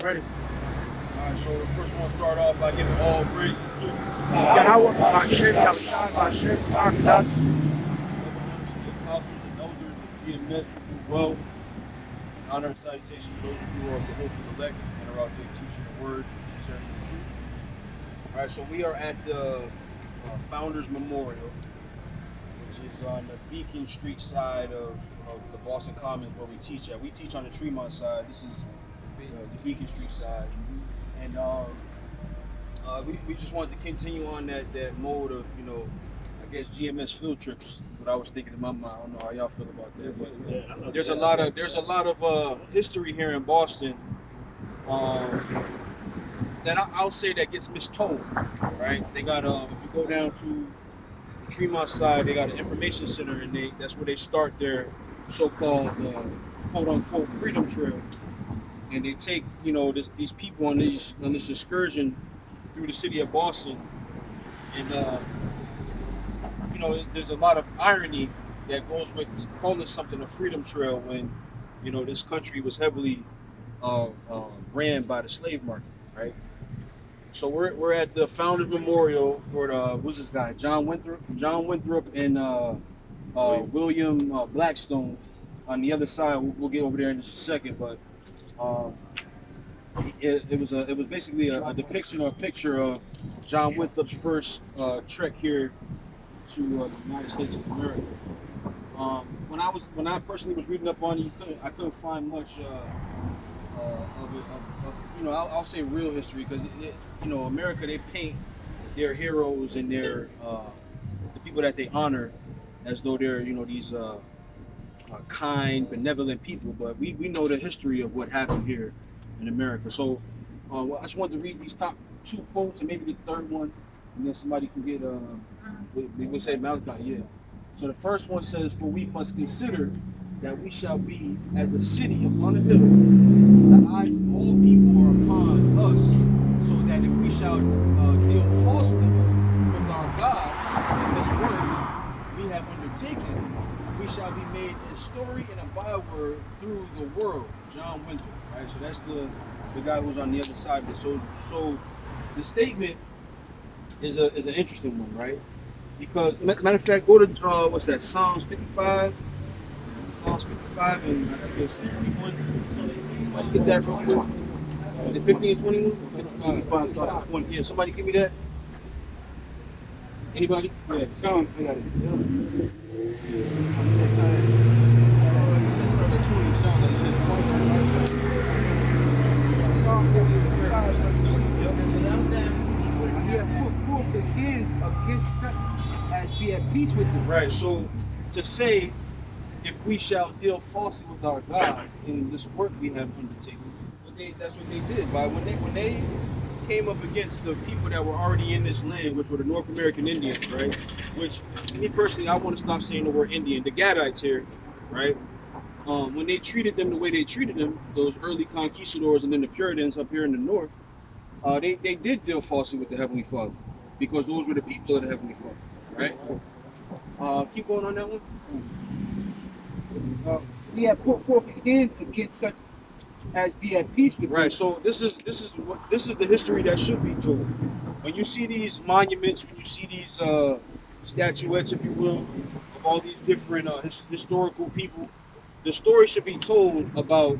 Ready? Alright, so the first one start off by giving all praises to Yahweh, Hashem, Yahushua, Hashem, Akadas. the apostles and elders of GMS who do well. Honor and salutations to those who are of the hopeful elect and are out there teaching the word, concerning the truth. Alright, so we are at the Founders Memorial, which is on the Beacon Street side of the Boston Commons where we teach at. We teach on the Tremont side. This is the Beacon Street side. And we just wanted to continue on that mode of, I guess GMS field trips. What I was thinking in my mind. I don't know how y'all feel about that, but there's a lot of history here in Boston that I'll say that gets mistold, right? They got if you go down to the Tremont side, they got an information center, and that's where they start their so-called quote unquote freedom trail. And they take, these people on this excursion through the city of Boston, and there's a lot of irony that goes with calling something a freedom trail when, this country was heavily ran by the slave market, right? So we're at the Founders Memorial for who's this guy? John Winthrop and William Blackstone. On the other side, we'll get over there in just a second, but. It was basically a depiction or a picture of John Winthrop's first trek here to the United States of America. When I personally was reading up on it, I couldn't find much of it. I'll say real history because America, they paint their heroes and their the people that they honor as though they're these kind, benevolent people, but we know the history of what happened here in America. So I just wanted to read these top two quotes and maybe the third one, and then somebody can get we would say Malachi, yeah. So the first one says, "For we must consider that we shall be as a city upon a hill. The eyes of all people are upon us, so that if we shall deal falsely with our God in this work we have undertaken, we shall be made a story and a byword through the world." John Winthrop, right? So that's the guy who's on the other side of it. So the statement is an interesting one, right? Because matter of fact, go to what's that? Psalms 55. Psalms 55 and I guess 51. Somebody get that real quick. Is it 50 and 21? 55, 20. Yeah, somebody give me that. Anybody? Yeah, Psalm. I got it. He hath put forth his hands against such as be at peace with them. Right, so to say, if we shall deal falsely with our God in this work we have undertaken, that's what they did. But when they came up against the people that were already in this land, which were the North American Indians, right? Which, me personally, I want to stop saying the word Indian. The Gadites here, right? When they treated them the way they treated them, those early conquistadors and then the Puritans up here in the North, they did deal falsely with the Heavenly Father, because those were the people of the Heavenly Father, right? Keep going on that one. He hath put forth his hands against such as be at peace with them. Right. So this is the history that should be told. When you see these monuments, when you see these statuettes, if you will, of all these different historical people, the story should be told about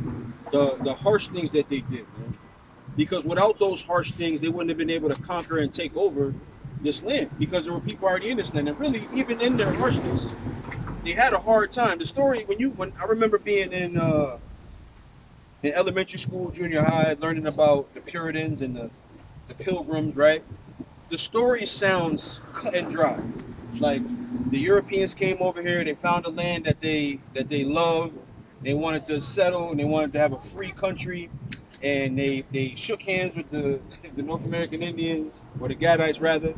the harsh things that they did, man. Because without those harsh things, they wouldn't have been able to conquer and take over this land, because there were people already in this land. And really, even in their harshness, they had a hard time. The story, when I remember being in elementary school, junior high, learning about the Puritans and the Pilgrims, right? The story sounds cut and dry. Like, the Europeans came over here, they found a land that they loved, they wanted to settle, and they wanted to have a free country, and they shook hands with the North American Indians, or the Gadites rather,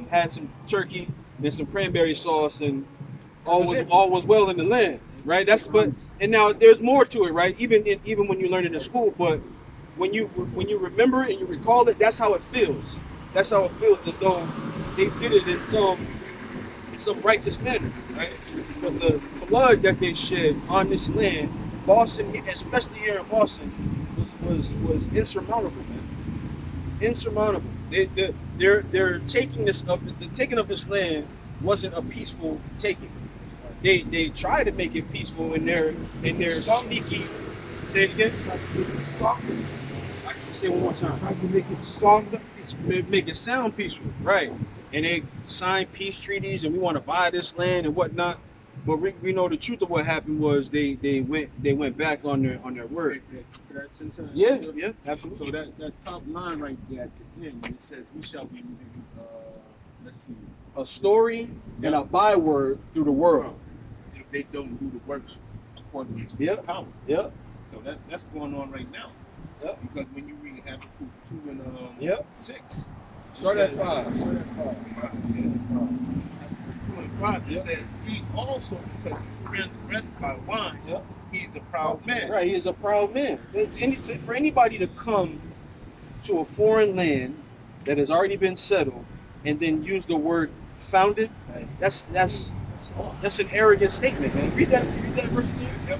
had some turkey and some cranberry sauce, and all was well in the land, right? And now there's more to it, right? Even when you learn it in school, but when you remember and you recall it, that's how it feels. That's how it feels, as though they did it in some righteous manner, right? But the blood that they shed on this land, Boston, especially here in Boston, was insurmountable, man. Insurmountable. They're taking this up. The taking of this land wasn't a peaceful taking. They try to make it peaceful in their sneaky. Say it again. Say it one more time. Trying to make it sound peaceful. Make it sound peaceful, right? And they signed peace treaties, and we want to buy this land and whatnot. But we know the truth of what happened was they went back on their word. Yeah, absolutely. So that top line right there at the end, it says, "We shall be, let's see, A story and a byword through the world. if they don't do the works according to Yep. power." Yep. So that's going on right now. Yep. Because when you read Habakkuk 2 and Yep. 6, Start at 5. Start at 5. 2 and 5, it says, "He also, because he transgressed by wine, Yep. he's a proud man." Right, he is a proud man. For anybody to come to a foreign land that has already been settled and then use the word founded, that's an arrogant statement, man. Read that verse again.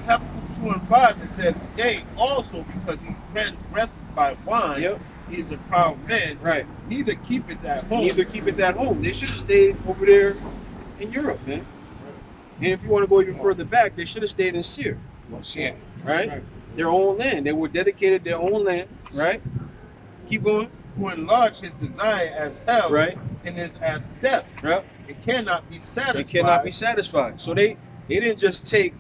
Habakkuk 2 and 5, it says, "Yea, also because he transgressed by wine, Yep. he is a proud man, Right. neither keepeth at home." Neither keep it at home. They should have stayed over there in Europe, man. And if you want to go even further back, they should have stayed in Syria, right? Their own land. They were dedicated their own land, right? Keep going, Who enlarged his desire as hell, right? and is as death. Right. It cannot be satisfied. They cannot be satisfied. So they didn't just take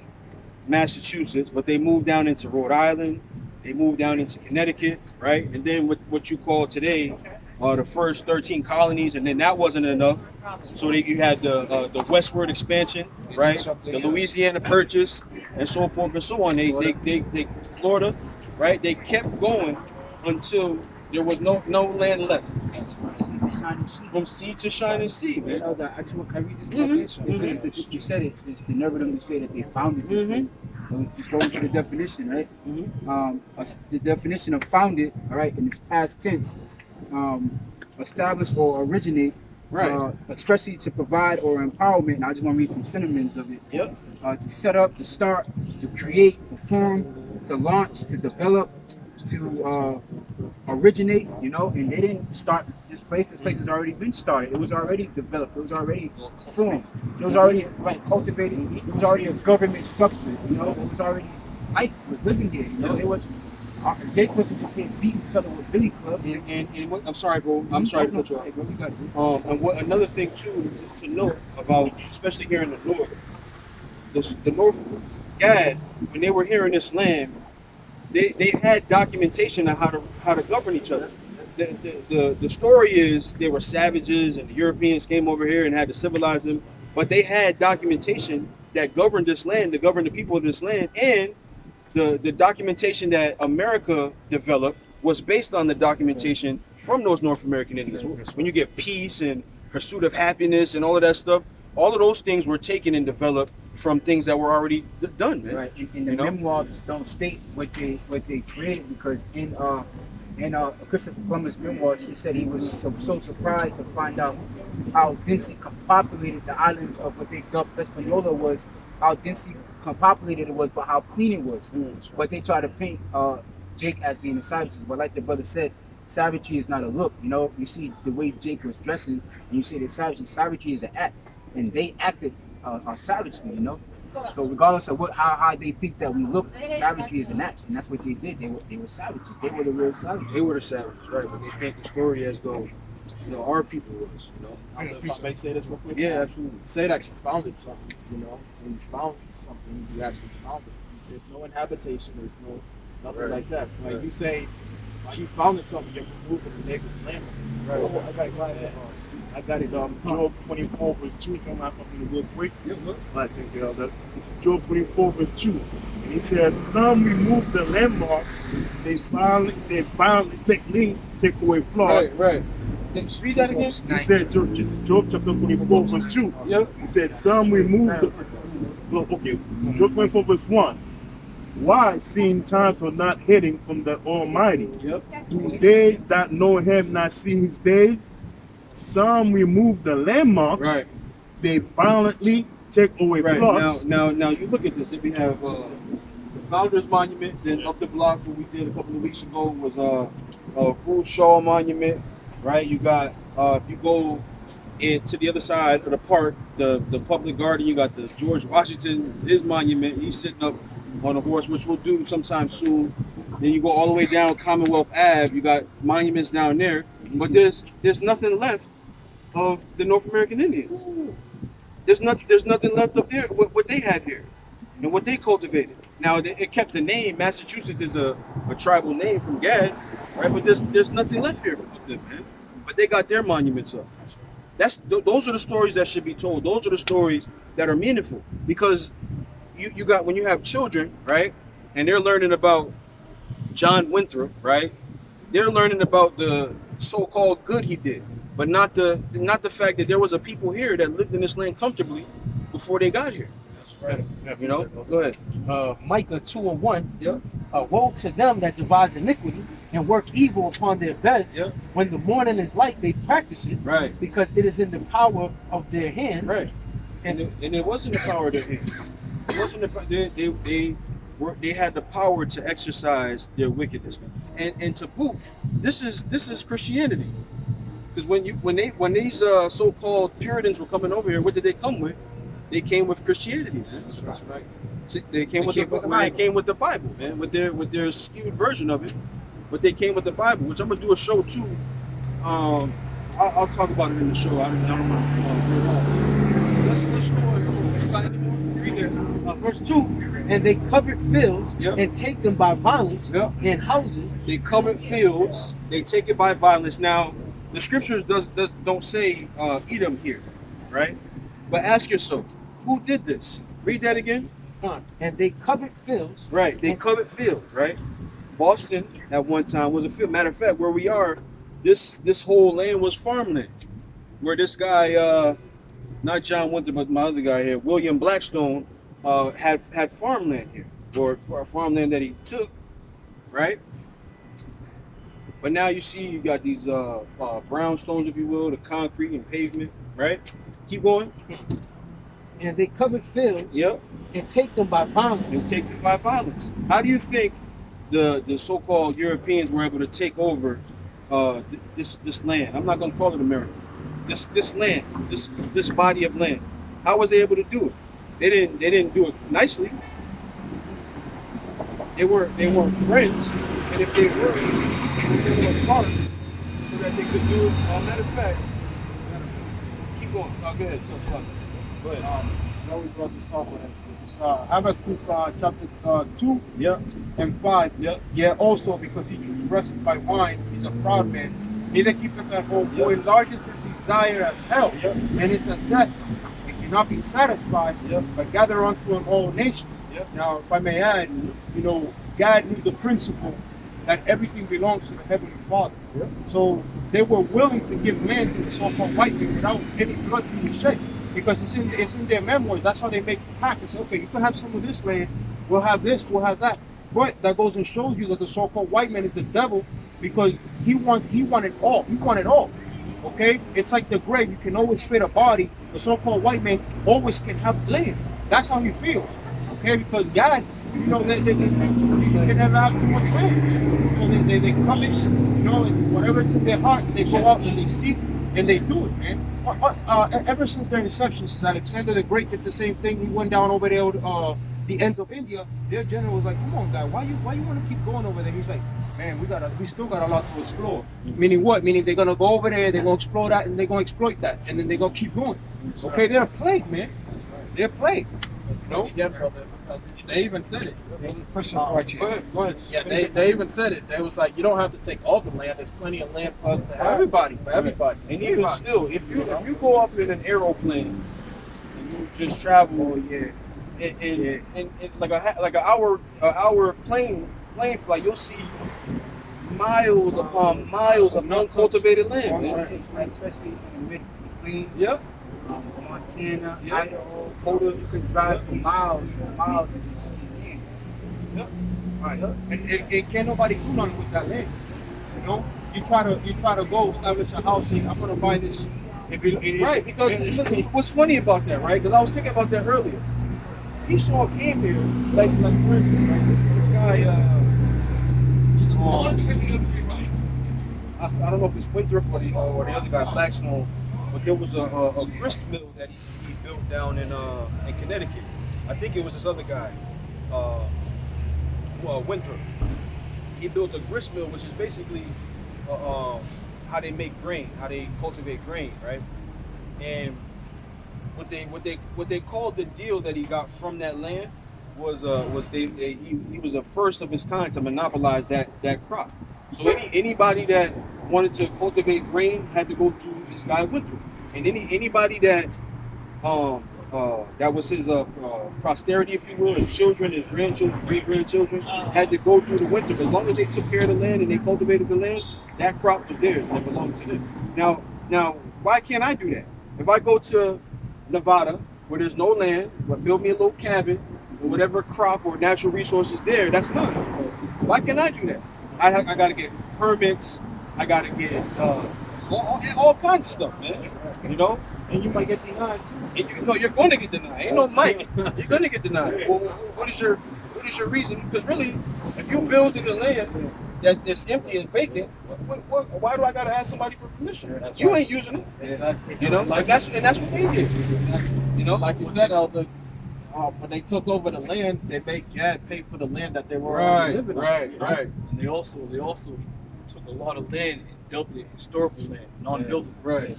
Massachusetts, but they moved down into Rhode Island. They moved down into Connecticut, right? And then what you call today the first 13 colonies, and then that wasn't enough. So you had the westward expansion, right? The Louisiana Purchase, and so forth and so on. They Florida, right? They kept going until there was no land left. From sea to shining sea, man. I just want to read this Mhm. because you said it. It's the nerve of them to say that they founded this place. So just go into the definition, right? The definition of founded, all right, in its past tense, establish or originate, Right. expressly to provide or empowerment. And I just want to read some synonyms of it. Yep. To set up, to start, to create, to form, to launch, to develop, to originate, and they didn't start this place. This place has already been started. It was already developed. It was already formed. It was already cultivated. It was already a government structure. It was already life was living here. It was. Jake wasn't just here beating each other with billy clubs. And what, I'm sorry, bro. I'm sorry to cut you off. Hey, bro, you got it. And what another thing too to note about, especially here in the north, the North Gad, when they were here in this land, they had documentation on how to govern each other. The story is they were savages and the Europeans came over here and had to civilize them, but they had documentation that governed this land, to govern the people of this land, and the documentation that America developed was based on the documentation from those North American Indians. When you get peace and pursuit of happiness and all of that stuff, all of those things were taken and developed from things that were already done, man. Right, and the memoirs don't state what they created, because in Christopher Columbus' memoirs, he said he was so surprised to find out how densely populated the islands of what they dubbed Hispaniola was, how densely populated it was, but how clean it was. But they try to paint Jake as being a savage. But like the brother said, savagery is not a look. You see the way Jake was dressing, and you see the savagery. Savagery is an act, and they acted savagely. So regardless of how they think that we look, savagery is an act, and that's what they did. They were savages. They were the real savages. They were the savages, right? But they paint the story as though our people was. If I may say this real quick. Yeah, absolutely. To say that you founded something, when you found something, you actually found it. There's no inhabitation, there's nothing Right. like that. Like Right. you say, while you founded something, you're removing the neighbor's land. Right. I got it. Job 24 verse 2. So I'm not going to real quick. I think it's Job 24 verse 2, and he says, "Some remove the landmark, they violently take away flaws." Right. Read that again. He said, Job chapter 24 verse 2. Yep. He said, "Some remove okay, Job 24 verse 1. Why, seeing times are not hidden from the Almighty? Yep. Do they that know him not see his days? Some remove the landmarks, Right. they violently take away Right. flocks." Now you look at this. If we have the Founders Monument. Then up the block, what we did a couple of weeks ago was Bruce Shaw Monument, right? You got if you go to the other side of the park, the public garden, you got the George Washington, his monument. He's sitting up on a horse, which we'll do sometime soon. Then you go all the way down Commonwealth Ave. You got monuments down there, but there's nothing left of the North American Indians. There's nothing left of there what they had here and what they cultivated. Now it kept the name. Massachusetts is a tribal name from Gad, right? But there's nothing left here for them, man. But they got their monuments up. Those are the stories that should be told. Those are the stories that are meaningful, because you got, when you have children, right, and they're learning about John Winthrop, right? They're learning about the so-called good he did, but not the fact that there was a people here that lived in this land comfortably before they got here. That's right. You know, go ahead. Micah 2:1. Yep. Woe to them that devise iniquity and work evil upon their beds. Yep. When the morning is light, they practice it, Right. because it is in the power of their hand. Right. And it wasn't the power of their hand. It wasn't they had the power to exercise their wickedness. And to boot, this is Christianity. Because when these so-called Puritans were coming over here, what did they come with? They came with Christianity, man. That's right. They came with the Bible, man, with their skewed version of it. But they came with the Bible, which I'm gonna do a show too. I'll talk about it in the show. I don't want to. Let's go. You got any more? Read there. Verse 2, and they covered fields Yep. and take them by violence, Yep. and houses. They covered fields. They take it by violence. Now, the scriptures don't say Edom here, right? But ask yourself, who did this? Read that again. And they covered fields. Right. They covered fields, right? Boston at one time was a field. Matter of fact, where we are, this whole land was farmland. Where this guy, not John Winthrop, but my other guy here, William Blackstone, had farmland here, or for farmland that he took, right? But now you see, you got these brownstones, if you will, the concrete and pavement, right? Keep going. And they covered fields. Yep. And take them by violence. And take them by violence. How do you think the so-called Europeans were able to take over this land? I'm not going to call it America. This land, this body of land. How was they able to do it? They didn't do it nicely. They weren't friends, and if they were parts, so that they could do it. Matter of fact, keep going. Go ahead. Go ahead. Now we brought this up with it. Habakkuk chapter 2 Yeah. and 5. Yeah. Yeah, also because he dressed by wine, he's a proud man. He that keepeth at home, Yeah. who enlarges his desire as hell, Yeah. and is as death. He cannot be satisfied, Yeah. but gather unto him all nations. Yeah. Now, if I may add, God knew the principle that everything belongs to the Heavenly Father. Yeah. So they were willing to give land to the so-called white man without any blood being shed. Because it's in their memoirs. That's how they make the pact. They say, okay, you can have some of this land, we'll have this, we'll have that. But that goes and shows you that the so-called white man is the devil, because he wanted all. He wanted all. Okay? It's like the grave. You can always fit a body. The so-called white man always can have land. That's how he feels. Okay? Because God, they can never have too much land. So they come in, and whatever's in their heart, they go out and they seek and they do it, man. Ever since their inception, since Alexander the Great did the same thing, he went down over there, the ends of India. Their general was like, "Come on, guy, why you want to keep going over there?" He's like, "Man, we still got a lot to explore." Meaning what? Meaning they're gonna go over there, they're gonna explore that, and they're gonna exploit that, and then they're gonna keep going. Okay, they're a plague, man. They're a plague. No, yeah, brother. They even said it. Question Go ahead. Yeah, they even said it. They was like, you don't have to take all the land. There's plenty of land for us to have. Everybody. For everybody. And even still, if you go up in an aeroplane and you just travel, and like an hour plane flight, you'll see miles upon miles of uncultivated land. Man. Especially in the mid-plains. Yep. Montana, Yeah. Idaho, Dakota. you can drive for miles and miles and you see land. Yep. Right. And can't nobody do nothing with that land. You know, you try to go establish a house and I'm gonna buy this. Right, because what's funny about that, right? Because I was thinking about that earlier. Esau came here, like for instance, like this guy. I don't know if it's Winthrop or the other guy, Blackstone, but there was a grist mill that he built down in Connecticut. I think it was this other guy, Winthrop. He built a grist mill, which is basically how they make grain, how they cultivate grain, right? And what they called the deal that he got from that land was he was the first of his kind to monopolize that crop. So anybody that wanted to cultivate grain had to go through this guy Winthrop, and anybody that that was his posterity, if you will, his children, his grandchildren, great grandchildren, had to go through the Winthrop. As long as they took care of the land and they cultivated the land, that crop was theirs and it belonged to them. Now, why can't I do that? If I go to Nevada where there's no land, but build me a little cabin or whatever crop or natural resources there, that's mine. Why can't I do that? I got to get permits. I got to get all kinds of stuff, man. You know, And you might get denied. and you're going to get denied. Ain't no might. You're going to get denied. Well, what is your reason? Because really, if you build in the land that's empty and vacant, why do I got to ask somebody for permission? You ain't using it. You know, like that's what they did. You know, Like you said, Elder, when they took over the land, they made Gad pay for the land that they were already living on. right. And they also took a lot of land and built it historical land, non-built. Right.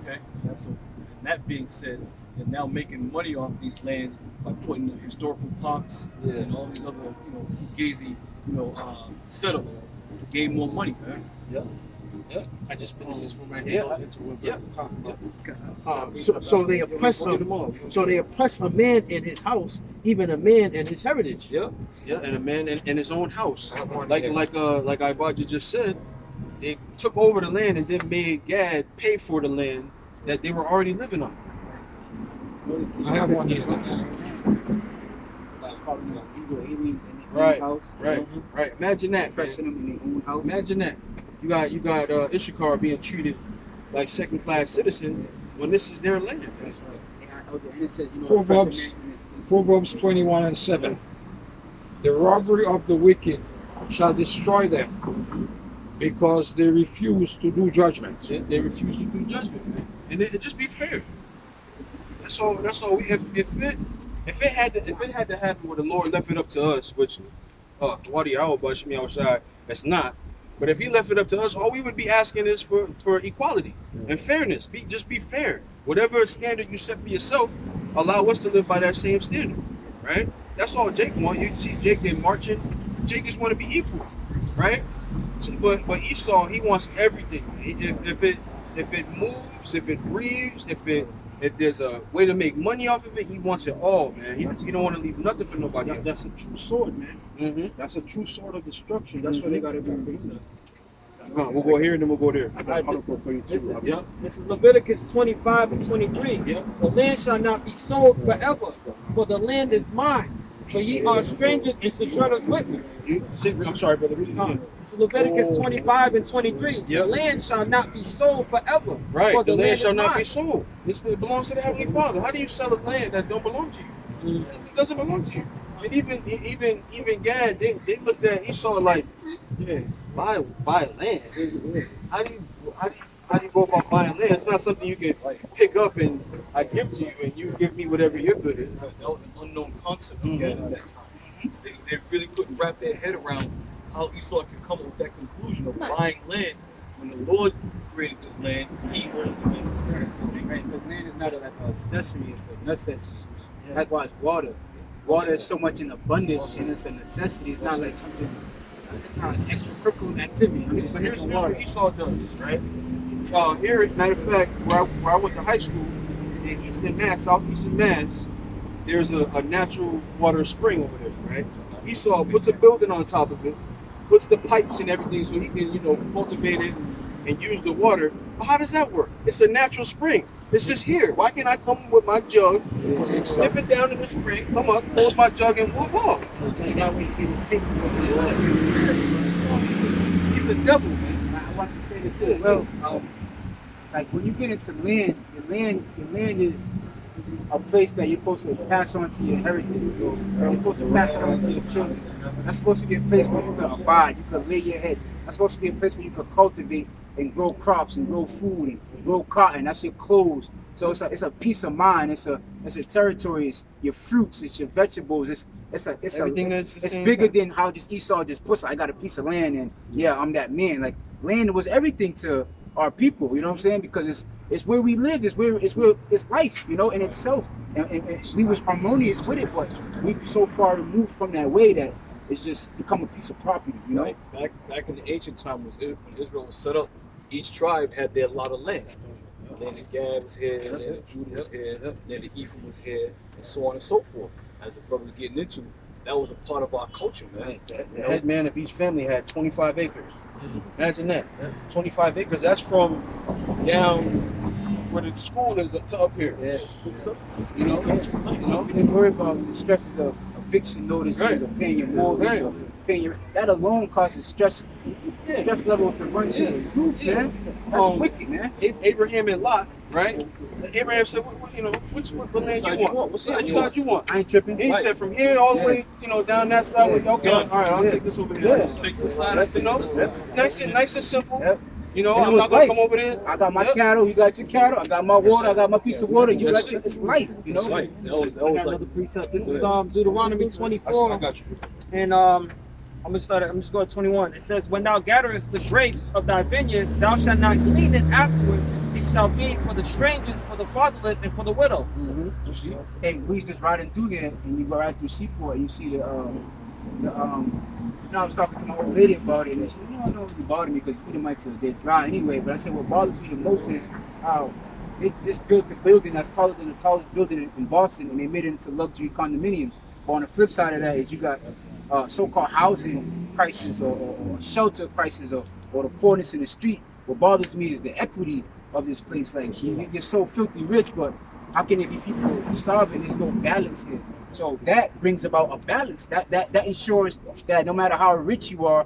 Okay. So, and that being said, they're now making money off these lands by putting the historical parks and all these other, fugazi, setups to gain more money, man. I just finished this one right here. Into what we was talking about. So they oppress him. So they oppress a man in his house, even a man in his heritage. Yeah, and a man in his own house, like Ibaja just said, they took over the land and then made Gad pay for the land that they were already living on. I have one here. Like calling them illegal aliens in their Right, own house. right. Imagine that, man. Oppressing them in their own house. Imagine that. You got Issachar being treated like second-class citizens when this is their land. That's right. And it says, Proverbs. oppressing man is- Proverbs 21:7. The robbery of the wicked shall destroy them, because they refuse to do judgment. They refuse to do judgment, man. And it just be fair. That's all. If it had to happen where the Lord left it up to us, which Wadi Al-Bash me outside, that's not. But if he left it up to us, all we would be asking is for equality and fairness. Just be fair. Whatever standard you set for yourself, allow us to live by that same standard, right? That's all Jake wants. You see Jake, they're marching. Jake just want to be equal, right? So, but Esau, he wants everything. If it moves, if it breathes, if there's a way to make money off of it, he wants it all, man. He don't want to leave nothing for nobody else. That's a true sword, man. Mm-hmm. That's a true sword of destruction. That's why they got to be. We'll go here and then we'll go there. I got an article for you too. Yeah. This is Leviticus 25 and 23. Yeah. The land shall not be sold forever, for the land is mine. For ye are strangers and sojourners with me. I'm sorry, brother. Read it again. This is Leviticus 25 and 23. Yeah. The land shall not be sold forever. Right. For The land is shall not mine. be sold. It belongs to the Heavenly Father. How do you sell a land that don't belong to you? It doesn't belong to you. And even Gad, they looked at Esau like, buy land. How do you go about buying land? It's not something you can pick up and I give to you and you give me whatever you're good at. That was an unknown concept again at that time. They really couldn't wrap their head around how Esau could come up with that conclusion of buying land when the Lord created this land. He owns the land. Right, because land is not like an accessory, it's a necessity. Likewise, water. Water is so much in abundance and it's a necessity. It's not like something, it's not an extracurricular activity. I mean, So here's water. what Esau does, right? Here, matter of fact, where I went to high school in Eastern Mass, Southeastern Mass, there's a natural water spring over there, right? Esau puts a building on top of it, puts the pipes and everything so he can, cultivate it and use the water. But how does that work? It's a natural spring. It's just here. Why can't I come with my jug, dip it down in the spring, come up, hold my jug and walk off? So that way he gets paid for He's a devil, man. I want to say this too. Well, like when you get into land, the land is a place that you're supposed to pass on to your heritage. So you're supposed to pass it on to your children. That's supposed to be a place where you can abide, you can lay your head. That's supposed to be a place where you can cultivate and grow crops and grow food and grow cotton. That's your clothes. So it's a peace of mind. It's a territory. It's your fruits. It's your vegetables. It's bigger than how just Esau just puts. I got a piece of land and yeah, I'm that man. Like land was everything to our people. You know what I'm saying? Because it's where we lived. It's life. You know, in itself. And we was harmonious with it, but we've so far removed from that way that it's just become a piece of property. You know. Right. Back in the ancient time, when Israel was set up, each tribe had their lot of land. Then the Gad was here, then the Judah was here, then the Ephraim was here, and so on and so forth. As the brother's getting into, that was a part of our culture, man. The head man of each family had 25 acres. Imagine that. 25 acres. That's from down where the school is up to up here. Yeah. You know? We didn't worry about the stresses of eviction notices or paying your mortgage or paying your. That alone causes stress. Stress levels to run through the roof, man. That's wicked, man. Abraham and Lot, right? Abraham said, which land you want? What side you want? I ain't tripping. And he said, from here all the way, down that side. Okay, all right, I'll take this over here. Yeah. Take the side, Nice and simple. Yep. I'm And it was not gonna life. come over there. I got my cattle, you got your cattle. I got my water, I got my piece of water. You got your. It's life, you know. It's like, that was I got like, another precept. This is Deuteronomy 24. I got you. And I'm just going to 21. It says, when thou gatherest the grapes of thy vineyard, thou shalt not glean it afterward. It shall be for the strangers, for the fatherless, and for the widow. You see? Hey, we was just riding through there, and you go right through Seaport, and you see I was talking to my old lady about it, and she said, I don't know if you bothered me because Edomites they're dry anyway. But I said, what bothers me the most is how they just built the building that's taller than the tallest building in Boston, and they made it into luxury condominiums. But on the flip side of that is you got so-called housing crisis or shelter crisis or the poorness in the street. What bothers me is the equity of this place. Like you're so filthy rich, but how can there be people starving? There's no balance here. So that brings about a balance. That ensures that no matter how rich you are,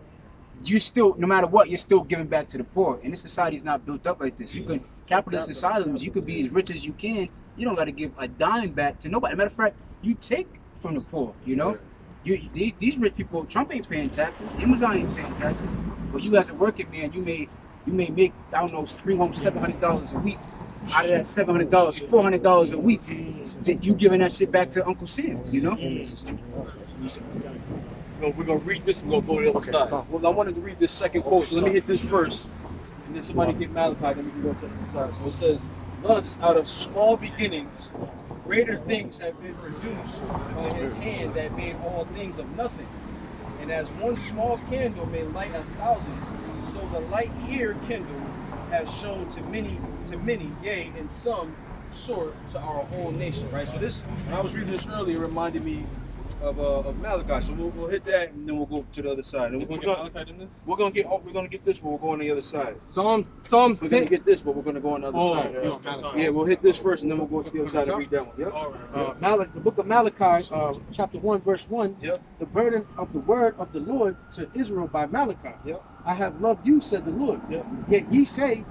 you still, no matter what, you're still giving back to the poor. And this society is not built up like this. You can capitalist asylums. You could be as rich as you can. You don't got to give a dime back to nobody. Matter of fact, you take from the poor. You know. These rich people, Trump ain't paying taxes, Amazon ain't paying taxes, but you as a working man, you may make, I don't know, $700 a week. Out of that $700, $400 a week, that you giving that shit back to Uncle Sam, you know? we're gonna read this and we're gonna go to the other side. Well, I wanted to read this second quote, so let me hit this first, and then somebody get Malachi, then we can go to the other side. So it says, thus out of small beginnings, greater things have been produced by his hand that made all things of nothing. And as one small candle may light 1,000, so the light here kindled has shown to many, yea, in some sort to our whole nation. Right. So this, when I was reading this earlier, it reminded me of Malachi. So we'll hit that, and then we'll go to the other side. And we're gonna get this, but we'll go on the other side. Psalms We're 10. gonna get this, but we're gonna go on the other side. Yeah, we'll hit this first, and then we'll go to the other side and read that one. Yep. The book of Malachi, chapter 1, verse 1. Yep. The burden of the word of the Lord to Israel by Malachi. Yep. I have loved you, said the Lord. Yep. Yet ye say,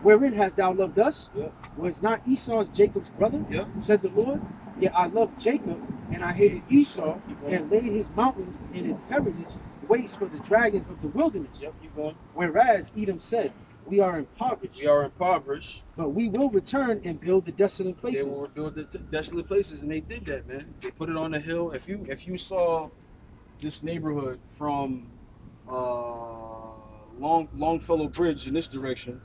wherein hast thou loved us? Yep. Was not Esau's Jacob's brother? Yep. Said the Lord. Yet I loved Jacob, and I hated Esau, and laid his mountains and his heritage waste for the dragons of the wilderness. Yep. Keep going. Whereas Edom said, we are impoverished, We are impoverished. but we will return and build the desolate places. They will build the desolate places, and they did that, man. They put it on a hill. If you saw this neighborhood from Longfellow Bridge in this direction,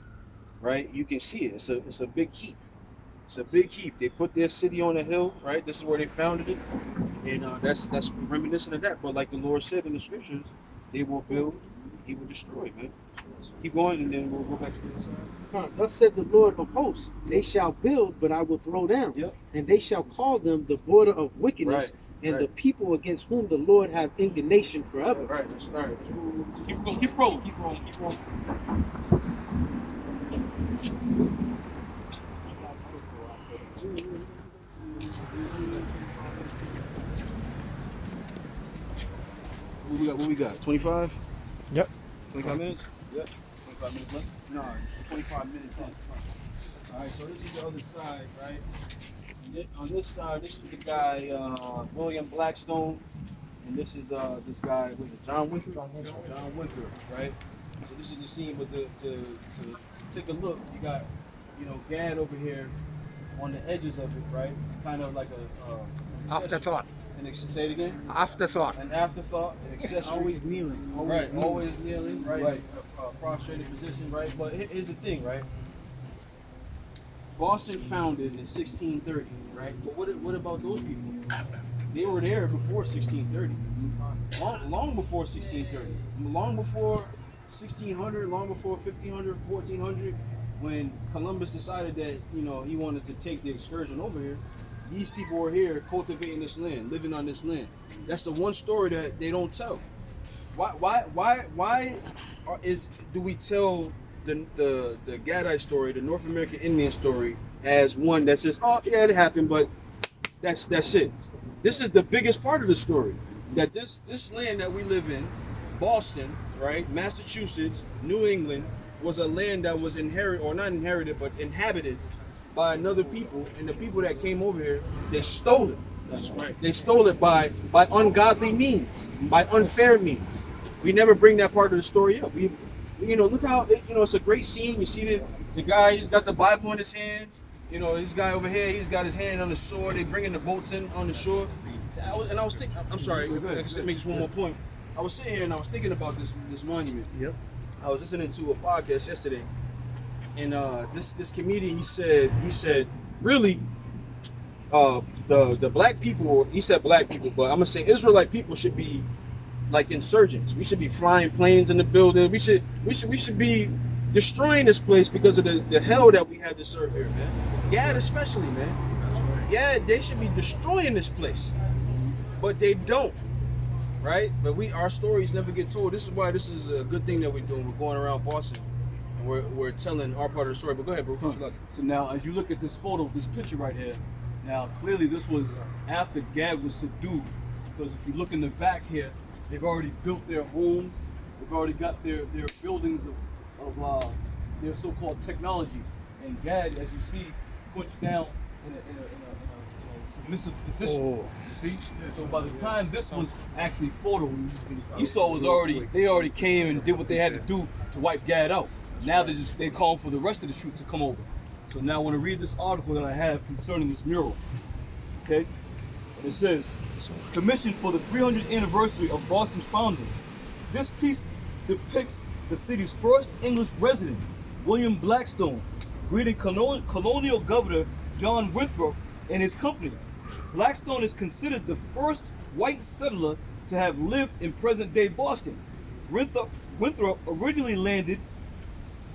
right? You can see it. It's a big heap. It's a big heap. They put their city on a hill, right? This is where they founded it, and that's reminiscent of that. But like the Lord said in the scriptures, they will build, He will destroy, man. Keep going, and then we'll go back to the other side. Thus said the Lord of hosts, they shall build, but I will throw down. Yep. And they shall call them the border of wickedness, and the people against whom the Lord have indignation forever. Right. Let's start. Keep rolling, keep rolling. What we got? 25? Yep. 25 minutes? Yep. 25 minutes left? No, it's 25 minutes left. Alright, so this is the other side, right? On this side, this is the guy William Blackstone, and this is this guy with John Winthrop. John Winthrop, right? So this is the scene with to take a look. You got Gad over here on the edges of it, right? Kind of like a Afterthought. Say it again. Afterthought. An afterthought, an accessory. Always kneeling. Always kneeling, right? Right. Prostrated position, right? But here's the thing, right? Boston founded in 1630, right? But what about those people? They were there before 1630. Long before 1630. Long before 1600, long before 1500, 1400, when Columbus decided that, he wanted to take the excursion over here. These people were here cultivating this land, living on this land. That's the one story that they don't tell. Why do we tell the Gadite story, the North American Indian story, as one that's just, oh yeah, it happened, but that's it. This is the biggest part of the story. That this land that we live in, Boston, right, Massachusetts, New England, was a land that was inhabited by another people, and the people that came over here, they stole it. That's right. They stole it by ungodly means, by unfair means. We never bring that part of the story up. Look how it's a great scene. You see the guy, he's got the Bible in his hand. This guy over here, he's got his hand on the sword. They bringing the boats in on the shore. I was thinking. I'm sorry. Make just one more point. I was sitting here and I was thinking about this monument. Yep. I was listening to a podcast yesterday, and this comedian he said really the black people, he said black people, but I'm gonna say Israelite people should be like insurgents. We should be flying planes in the building. We should be destroying this place because of the hell that we had to serve here, man. Gad especially, man. Yeah, they should be destroying this place, but they don't. Right? But our stories never get told. This is why this is a good thing that we're doing. We're going around Boston and we're telling our part of the story. But go ahead, bro. So now, as you look at this photo, this picture right here, now clearly this was after Gad was subdued. Because if you look in the back here, they've already built their homes. They've already got their buildings of their so-called technology. And Gad, as you see, punched down in a submissive position. You see? So by the time this was actually photo, Esau was they already came and did what they had to do to wipe Gad out. Now they're calling for the rest of the troops to come over. So now I want to read this article that I have concerning this mural. Okay? And it says, commissioned for the 300th anniversary of Boston's founding. This piece depicts the city's first English resident, William Blackstone, greeting colonial governor John Winthrop and his company. Blackstone is considered the first white settler to have lived in present-day Boston. Winthrop originally landed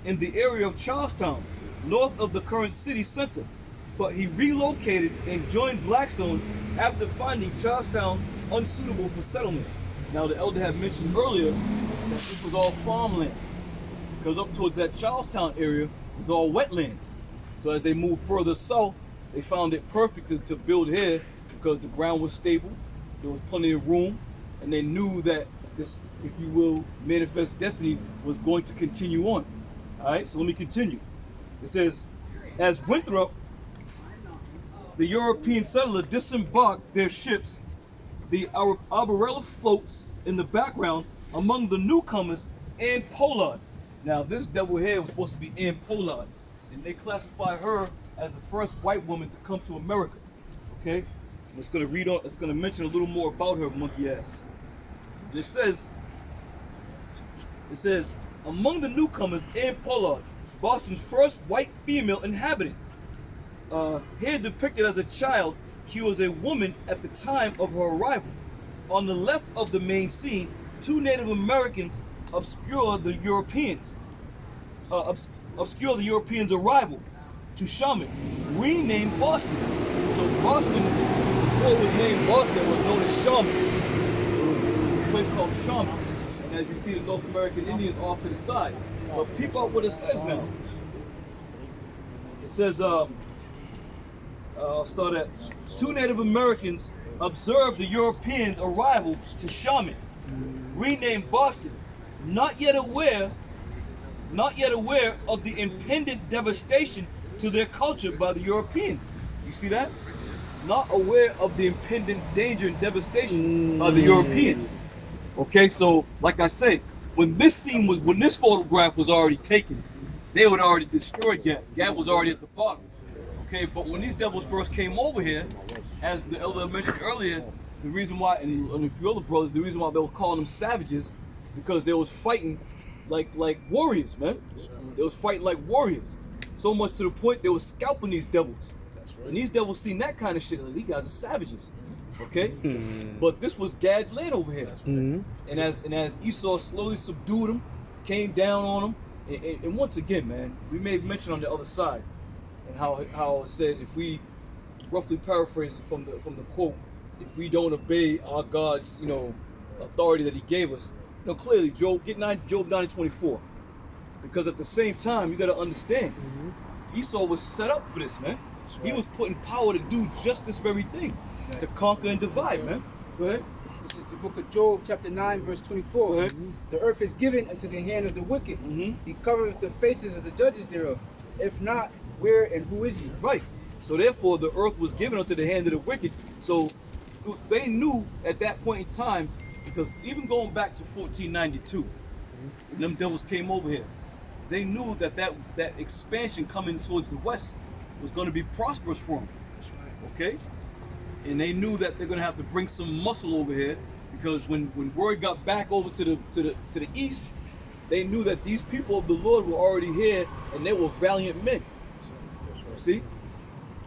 in the area of Charlestown, north of the current city center, but he relocated and joined Blackstone after finding Charlestown unsuitable for settlement. Now, the elder had mentioned earlier that this was all farmland, because up towards that Charlestown area was all wetlands. So as they moved further south, they found it perfect to build here because the ground was stable, there was plenty of room, and they knew that this, if you will, manifest destiny was going to continue on. All right, so let me continue. It says, as Winthrop, the European settler, disembarked their ships, the Arabella floats in the background among the newcomers, Anne Pollard. Now, this devil here was supposed to be Anne Pollard, and they classify her as the first white woman to come to America. Okay, and it's gonna read on. It's gonna mention a little more about her monkey ass. It says, among the newcomers, Anne Pollard, Boston's first white female inhabitant. Here depicted as a child, she was a woman at the time of her arrival. On the left of the main scene, two Native Americans obscure the Europeans' arrival to Shaman, renamed Boston. So Boston, before it was named Boston, was known as Shaman. It was a place called Shaman. And as you see, the North American Indians off to the side. But peep out what it says now. It says, I'll start at, two Native Americans observed the Europeans' arrival to Shaman, renamed Boston, not yet aware of the impending devastation to their culture by the Europeans. You see that? not aware of the impending danger and devastation of the Europeans. Okay, so like I said, when this photograph was already taken, they would already destroyed Gad. Gad was already at the bottom. Okay, but when these devils first came over here, as the elder mentioned earlier, the reason why, and a few other brothers, the reason why they were calling them savages, because they was fighting like warriors, man. They was fighting like warriors. So much to the point they was scalping these devils. And these devils seen that kind of shit, like, these guys are savages. Okay? But this was Gad's land over here. And as Esau slowly subdued them, came down on them, and once again, man, we made mention on the other side, and how it said, if we roughly paraphrase it from the quote, if we don't obey our God's, authority that He gave us, clearly, Job 9:24. Because at the same time, you got to understand, Esau was set up for this, man. He was put in power to do just this very thing, to conquer and divide, man. Go ahead. This is the book of Job, chapter 9, verse 24. The earth is given into the hand of the wicked. He covereth the faces of the judges thereof. If not, where and who is he? Right. So therefore, the earth was given unto the hand of the wicked. So they knew at that point in time, because even going back to 1492, when them devils came over here, they knew that expansion coming towards the west was going to be prosperous for them. Okay? And they knew that they're going to have to bring some muscle over here, because when word got back over to the east, they knew that these people of the Lord were already here, and they were valiant men. See?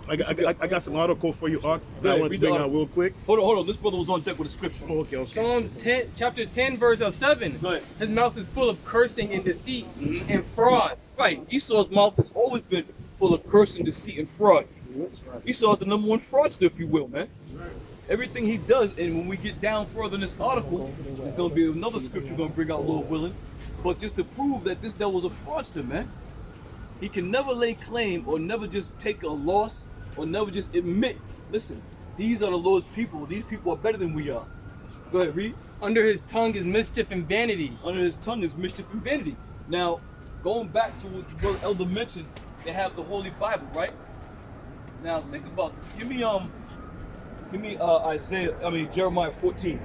I got some article for you, Ark, that I want to bring out real quick. Hold on. This brother was on deck with a scripture. Okay. Psalm 10, chapter 10, verse 7. Go ahead. His mouth is full of cursing and deceit and fraud. Right. Esau's mouth has always been full of cursing, deceit, and fraud. Esau's the number one fraudster, if you will, man. Everything he does, and when we get down further in this article, there's going to be another scripture we're going to bring out, Lord willing. But just to prove that this devil's a fraudster, man. He can never lay claim or never just take a loss or never just admit, listen, these are the Lord's people. These people are better than we are. Go ahead, read. Under his tongue is mischief and vanity. Under his tongue is mischief and vanity. Now, going back to what the brother Elder mentioned, they have the Holy Bible, right? Now, think about this. Give me Jeremiah 14.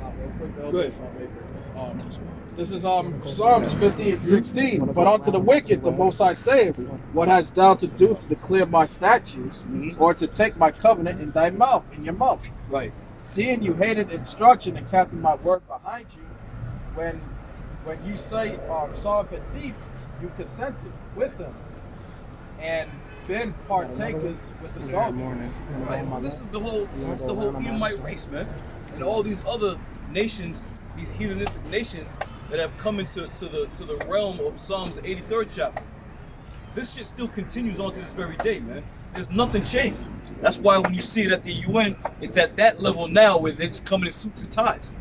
Go ahead. This is Psalms 50 and 16. But unto the wicked, the Most High saith, what hast thou to do to declare my statutes, or to take my covenant in your mouth? Right. Seeing you hated instruction and kept my word behind you, when you say saw a thief, you consented with him, and been partakers with the dogs. Right. This is the whole Edomite race, man, and all these other nations, these heathenistic nations that have come into the realm of Psalms 83rd chapter. This shit still continues on to this very day, man. There's nothing changed. That's why when you see it at the UN, it's at that level now where they're just coming in suits and ties.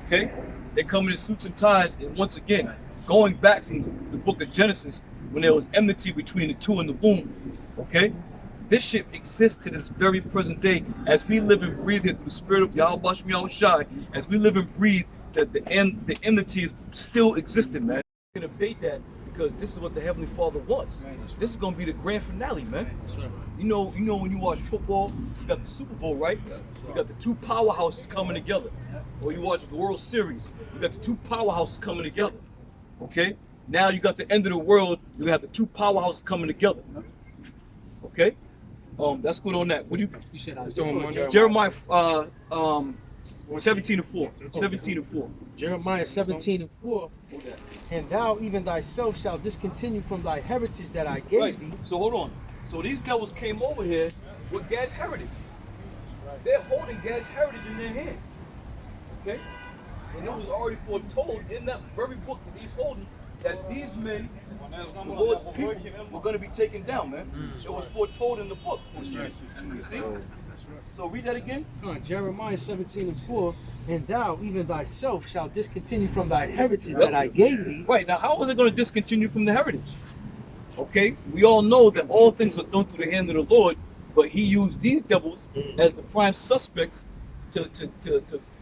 Okay? They're coming in suits and ties, and once again, going back from the book of Genesis, when there was enmity between the two in the womb. Okay? This shit exists to this very present day as we live and breathe here through the spirit of Yahweh Shem Yahushai, as we live and breathe, that the enmity is still existing, man. We can debate that because this is what the Heavenly Father wants. This is gonna be the grand finale, man. You know when you watch football, you got the Super Bowl, right? You got the two powerhouses coming together. Or you watch the World Series, you got the two powerhouses coming together. Okay? Now you got the end of the world, you have the two powerhouses coming together. Okay? That's good on that. What do you said Jeremiah 17 and 4. 17 and 4. Jeremiah 17 and 4. And thou even thyself shalt discontinue from thy heritage that I gave thee. So hold on. So these devils came over here with Gad's heritage. They're holding Gad's heritage in their hand. Okay? And it was already foretold in that very book that he's holding that these men, the Lord's people, were going to be taken down, man. It was foretold in the book. You see? So read that again. Jeremiah 17 and 4. And thou, even thyself, shalt discontinue from thy heritage that I gave thee. Right. Now, how are they going to discontinue from the heritage? Okay? We all know that all things are done through the hand of the Lord, but he used these devils as the prime suspects to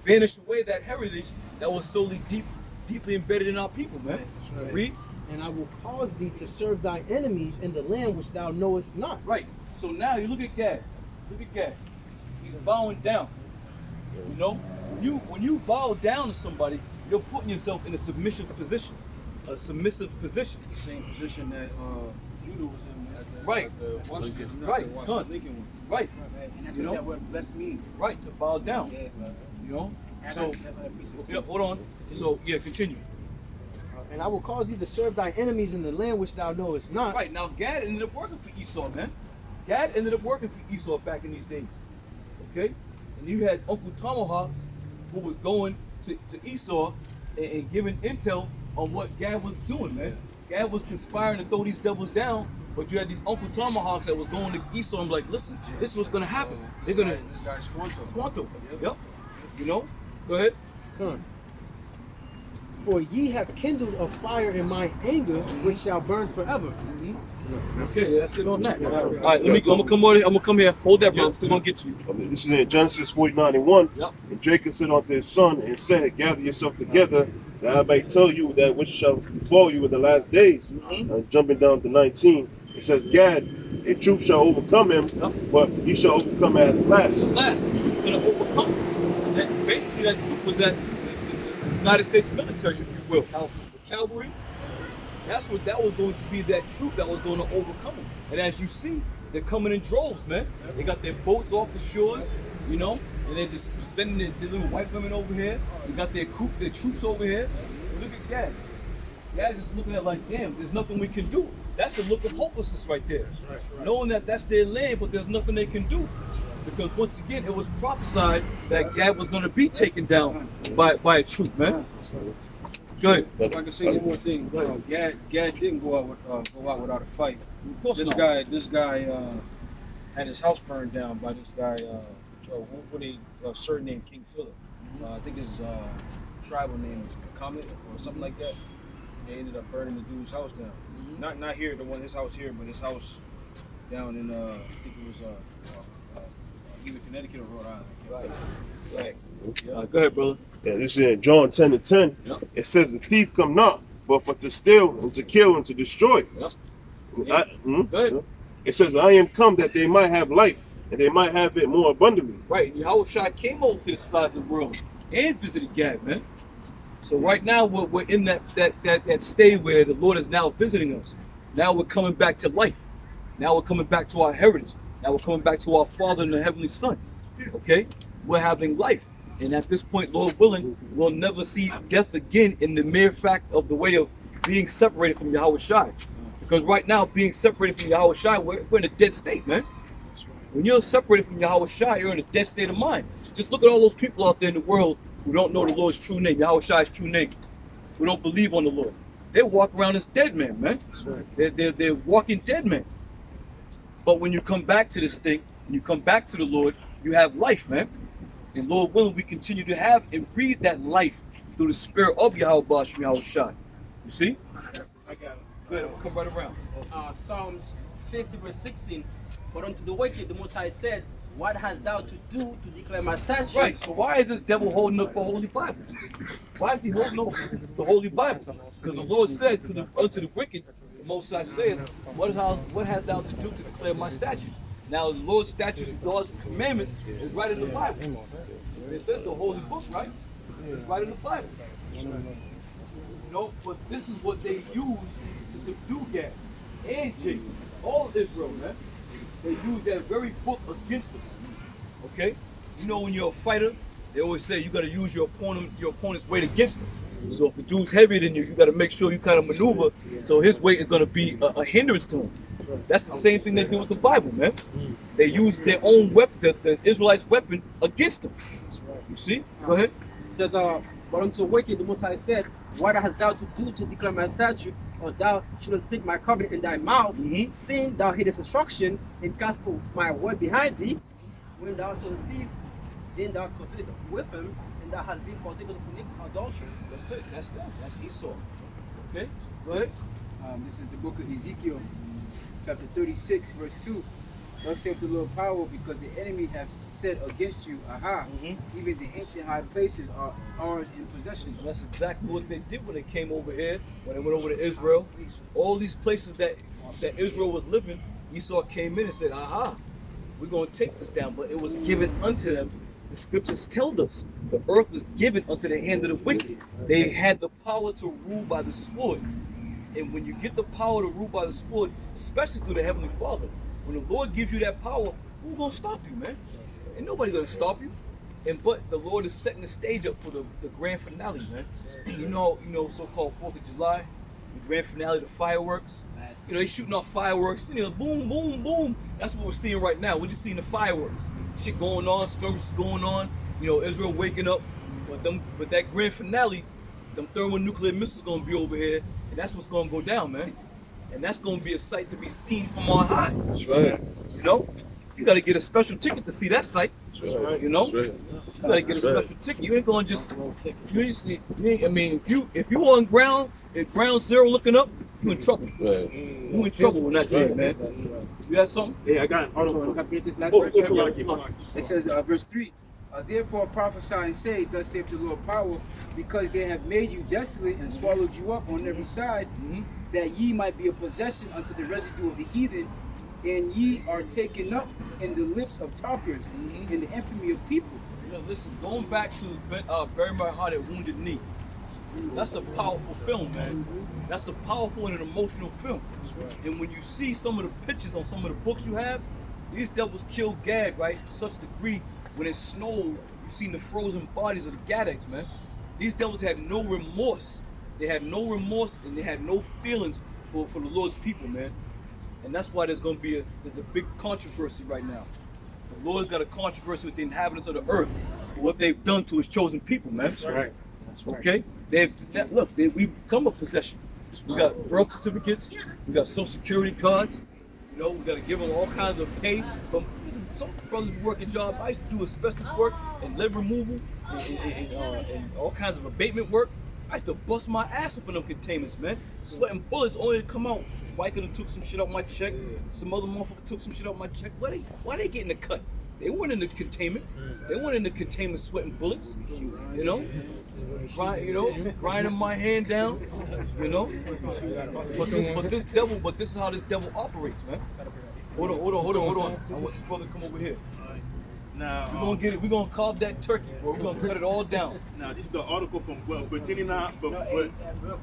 vanish away that heritage that was solely deeply embedded in our people, man. Right. Read. And I will cause thee to serve thy enemies in the land which thou knowest not. Right. So now you look at Gad. Look at Gad. He's He's bowing down. You know, when you bow down to somebody, you're putting yourself in a submissive position. A submissive position. The same position that Judah was in at the, Right. at the Washington, Right. Washington Lincoln one. Right. And that's You what know? that word blessed means. Right. To bow down. Yeah. You know. And So, I have a piece of yeah, hold on. So, yeah, continue. And I will cause thee to serve thy enemies in the land which thou knowest not. Right. Now, Gad ended up working for Esau, man. Gad ended up working for Esau back in these days. Okay? And you had Uncle Tomahawks who was going to Esau and giving intel on what Gad was doing, man. Gad was conspiring to throw these devils down, but you had these Uncle Tomahawks that was going to Esau and like, listen, this is what's going to happen. They're going to... This guy Squanto. Squanto. Yep. You know? Go ahead. Come. For ye have kindled a fire in my anger, which shall burn forever. Okay, that's it on that. All right, I'm gonna come here. Hold that, bro. I'm still gonna get to you. This is in Genesis 49:1. Yep. And Jacob said unto his son and said, gather yourself together, that I may tell you that which shall befall you in the last days. Jumping down to 19, it says, Gad, a troop shall overcome him, but he shall overcome at last. Last, the troop gonna overcome. And that, basically, that troop was that the United States military, if you will. The cavalry. That was going to be that troop that was going to overcome them. And as you see, they're coming in droves, man. They got their boats off the shores, you know, and they're just sending their little white women over here. They got their troops over here. Look at Gad. Gad's just looking at like, damn, there's nothing we can do. That's the look of hopelessness right there. Right. Knowing that that's their land, but there's nothing they can do. Because once again, it was prophesied that Gad was going to be taken down by a troop, man. Go ahead. If I can say one more thing, Gad didn't go out without a fight. Of course This not. guy had his house burned down by this guy. Surnamed King Philip. I think his tribal name is Comet or something like that. They ended up burning the dude's house down. Not here, his house here, but his house down in I think it was either Connecticut or Rhode Island. Right. Go ahead, brother. Yeah, this is in John 10:10. Yep. It says, the thief come not, but for to steal and to kill and to destroy. Yep. Go ahead. It says, I am come that they might have life, and they might have it more abundantly. Right. Yahushua came over to the side of the world and visited Gad, man. So right now we're in that state where the Lord is now visiting us. Now we're coming back to life. Now we're coming back to our heritage. Now we're coming back to our Father and the Heavenly Son. Okay? We're having life. And at this point, Lord willing, we'll never see death again in the mere fact of the way of being separated from Yahushua. Because right now, being separated from Yahushua, we're in a dead state, man. When you're separated from Yahushua, you're in a dead state of mind. Just look at all those people out there in the world who don't know the Lord's true name, Yahushua's true name, who don't believe on the Lord. They walk around as dead men, man. They're walking dead men. But when you come back to this thing, when you come back to the Lord, you have life, man. And Lord willing, we continue to have and breathe that life through the spirit of Yahweh Shem Yahushua. You see? I got it. Go ahead, we'll come right around. Psalms 50 verse 16. But unto the wicked the Most High said, what hast thou to do to declare my statutes? Right, so why is this devil holding up the Holy Bible? Why is he holding up the Holy Bible? Because the Lord said unto the wicked, the Most High said, what hast thou to do to declare my statutes? Now the Lord's statutes, laws, and commandments is right in the Bible. It says the Holy Book, right? It's right in the Bible. You know, but this is what they use to subdue Gad and Jacob, all Israel, man. They use that very book against us. Okay? You know, when you're a fighter, they always say you got to use your opponent's weight against him. So if the dude's heavier than you, you got to make sure you kind of maneuver so his weight is going to be a hindrance to him. That's the same thing they do with the Bible, man. They use their own weapon, the Israelites' weapon, against them. You see? Go ahead. It says, but unto the wicked the Most High said, what hast thou to do to declare my statute? Or thou shouldest stick my covenant in thy mouth, seeing thou hatest instruction, and cast my word behind thee. When thou sawest a thief, then thou considered with him, and thou hast been partaker of adulteries. That's it. That's that. That's Esau. Okay? Go ahead. This is the book of Ezekiel, chapter 36, verse 2. Thus saith the Lord power, because the enemy have said against you, aha, even the ancient high places are ours in possession. And that's exactly what they did when they came over here, when they went over to Israel. All these places that Israel was living, Esau came in and said, aha, we're going to take this down. But it was given unto them. The scriptures tell us the earth was given unto the hand of the wicked. They had the power to rule by the sword. And when you get the power to rule by the sword, especially through the Heavenly Father, when the Lord gives you that power, who's going to stop you, man? Ain't nobody going to stop you. But the Lord is setting the stage up for the grand finale, man. You know, so-called 4th of July, the grand finale, the fireworks. You know, they shooting off fireworks, you know, boom, boom, boom. That's what we're seeing right now. We're just seeing the fireworks. Shit going on, skirmishes going on. You know, Israel waking up. But that grand finale, them thermonuclear missiles gonna be over here, and that's what's gonna go down, man. And that's gonna be a sight to be seen from on high. That's right. You know, you gotta get a special ticket to see that sight. That's right. You know, That's right. you gotta get a That's right. special ticket. You ain't gonna just. I mean, if you on ground, at ground zero looking up, you in trouble. Right. You in trouble in that game, man. You got something? Yeah, I got it. Hold on. Can I finish this last Oh, verse? It says, verse 3, therefore prophesy and say, thus saith the Lord power, because they have made you desolate and swallowed you up on every side, that ye might be a possession unto the residue of the heathen, and ye are taken up in the lips of talkers, in the infamy of people. You know, listen, going back to Bury My Heart at Wounded Knee, that's a powerful film, man. That's a powerful and an emotional film. And when you see some of the pictures on some of the books you have, these devils kill Gad, right? To such a degree, when it snowed, you seen the frozen bodies of the Gadites, man. These devils had no remorse. They had no remorse and they had no feelings for the Lord's people, man. And that's why there's a big controversy right now. The Lord's got a controversy with the inhabitants of the earth for what they've done to his chosen people, man. That's right. That's right. Okay? We've become a possession. We got birth certificates, we got social security cards, you know, we got to give them all kinds of pay. From some brothers working jobs. I used to do asbestos work and lead removal and all kinds of abatement work. I used to bust my ass up in them containments, man. Sweating bullets only to come out. Spiker took some shit out my check. Some other motherfucker took some shit out my check. Why they getting the cut? They weren't in the containment. They weren't in the containment sweating bullets. You know? Grinding my hand down. You know? But this is how this devil operates, man. Hold on. I want this brother to come over here. Now, we're gonna carve that turkey, bro. We're gonna cut it all down. Now, this is the article from Britannia.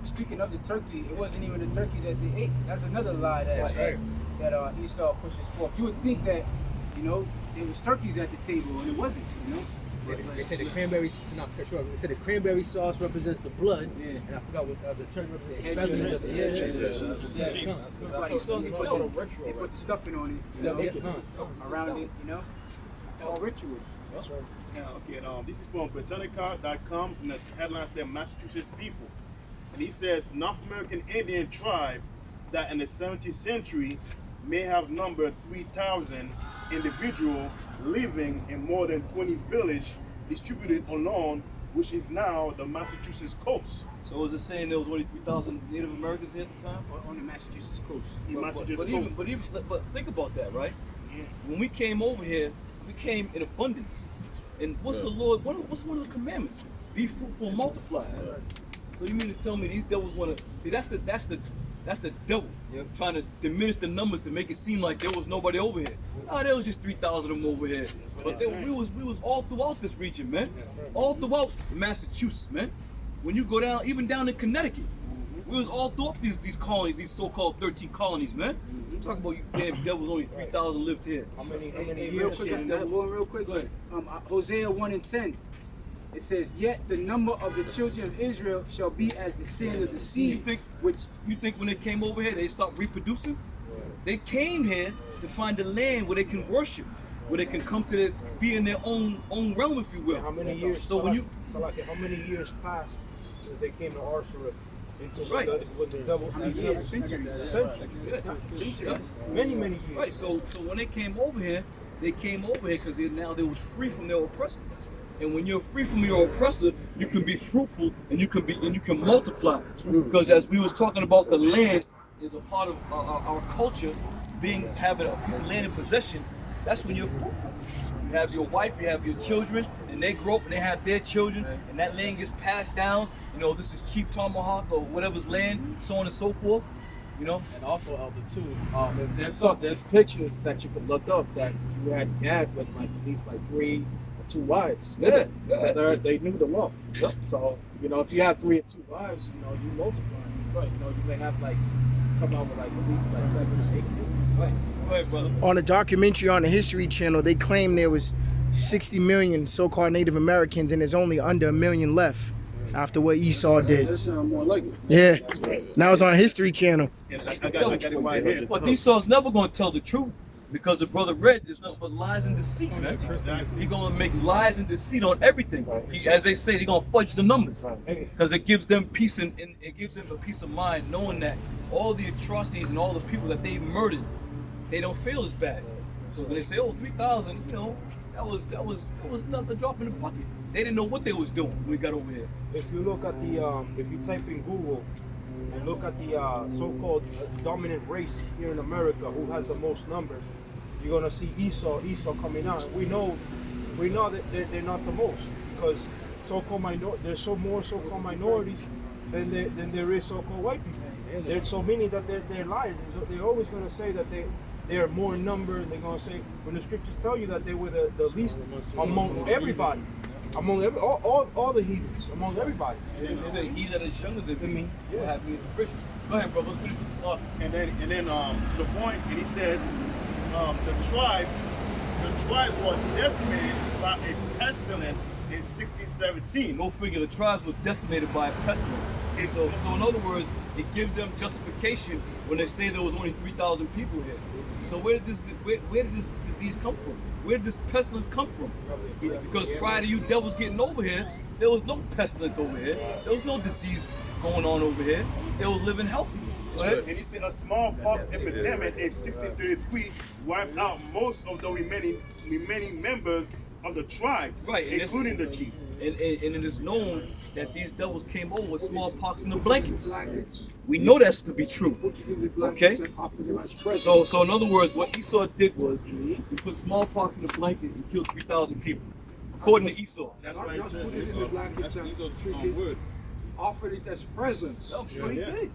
Speaking of the turkey, it wasn't even the turkey that they ate. That's another lie that Esau pushes forth. You would think that, you know, there was turkeys at the table, and it wasn't, you know. They said the cranberry, they said the cranberry sauce represents the blood, and I forgot what the turkey represents. The They put the stuffing on it, you know, around it, you know. All rituals. That's right. This is from Britannica.com, and the headline said Massachusetts people. And he says North American Indian tribe that in the 17th century may have numbered 3,000 individuals living in more than 20 villages distributed along, which is now the Massachusetts coast. So was it saying there was only 3,000 Native Americans here at the time? On the Massachusetts coast. But think about that, right? Yeah. When we came over here, we came in abundance. And what's the Lord? What's one of the commandments? Be fruitful and multiply. So you mean to tell me these devils want to see? That's the devil trying to diminish the numbers to make it seem like there was nobody over here. Oh, there was just 3,000 of them over here. But we was all throughout this region, man. All throughout Massachusetts, man. When you go down, even down in Connecticut, we was all throughout these colonies, these so-called 13 colonies, man. Talk about you damn devils, only 3,000 lived here. How many real quick. Go ahead. Hosea 1:10. It says, yet the number of the children of Israel shall be as the sand of the sea. You think when they came over here, they stopped reproducing? They came here to find a land where they can worship, where they can come to be in their own realm, if you will. How many years? So when you how many years passed since they came to Arsaruth? Right. Centuries. Many years. Right. So when they came over here because now they was free from their oppressor. And when you're free from your oppressor, you can be fruitful and you can multiply. Because as we was talking about, the land is a part of our culture, having a piece of land in possession. That's when you're fruitful. You have your wife, you have your children, and they grow up and they have their children, and that land gets passed down. You know, this is Cheap Tomahawk or whatever's land, so on and so forth. You know. And also, Elder too, there's pictures that you could look up that you had Gad with like at least like 3 or 2 wives. Yeah. They knew the law. Yep. So if you have 3 or 2 wives, you multiply. Right. You may have like come out with like at least like 7 or 8 kids. Right. Go ahead, brother. On a documentary on the History Channel, they claim there was 60 million so-called Native Americans, and there's only under 1 million left after what Esau did. That sounds more like it. Yeah. Now it's on History Channel. I got it right here. But Esau's never going to tell the truth because the brother Red is nothing but lies and deceit, man. He's going to make lies and deceit on everything. As they say, they're going to fudge the numbers because it gives them peace and it gives them a peace of mind knowing that all the atrocities and all the people that they murdered, they don't feel as bad. So when they say, oh, 3,000, that was nothing, a drop in the bucket. They didn't know what they was doing when we got over here. If you look at the, if you type in Google and look at the so-called dominant race here in America, who has the most numbers, you're gonna see Esau coming out. We know that they're not the most because there's more so-called minorities than there is so-called white people. There's so many that they're liars. They're always gonna say that they're more in number. They're gonna say when the scriptures tell you that they were the least among everybody. Among all the heathens, among everybody. You say he that is younger than me will have me in the prison. Go ahead, bro. Let's finish this up. And then to the point, and he says the tribe was decimated by a pestilence in 1617. Go figure. The tribes were decimated by a pestilence. So in other words, it gives them justification when they say there was only 3,000 people here. So where did this disease come from? Where did this pestilence come from? Because prior to you devils getting over here, there was no pestilence over here. There was no disease going on over here. They was living healthy. Go ahead. And he said a smallpox epidemic in 1633 wiped out most of the remaining members of the tribes, right, including the chief. And it is known that these devils came over with smallpox in the blankets. We know that's to be true. Okay? So in other words, what Esau did was he put smallpox in the blanket and killed 3,000 people. According to Esau. That's why he said Esau's word. Offered it as presents. I'm sure he did.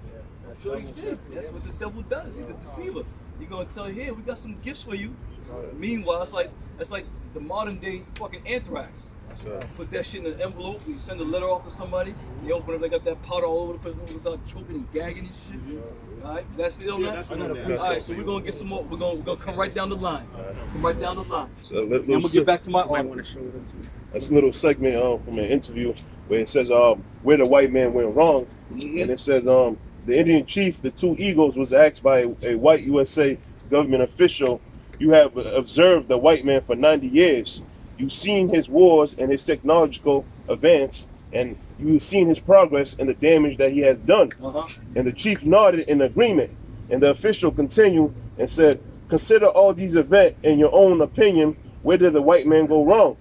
I'm sure he did. That's what the devil does. He's a deceiver. He's gonna tell you, here, we got some gifts for you. Meanwhile, it's like the modern day fucking anthrax. Put that shit in an envelope, you send a letter off to somebody, they open it, they got that powder all over the place, people start choking and gagging and shit. Alright, that's it on that? Alright, so we're gonna get some more, we're gonna come right down the line. Come right down the line. So I'm gonna get back to my argument. That's a little segment from an interview where it says where the white man went wrong. And it says the Indian chief, the 2 eagles, was asked by a white USA government official, you have observed the white man for 90 years. You've seen his wars and his technological advance, and you've seen his progress and the damage that he has done. And the chief nodded in agreement. And the official continued and said, consider all these events in your own opinion. Where did the white man go wrong?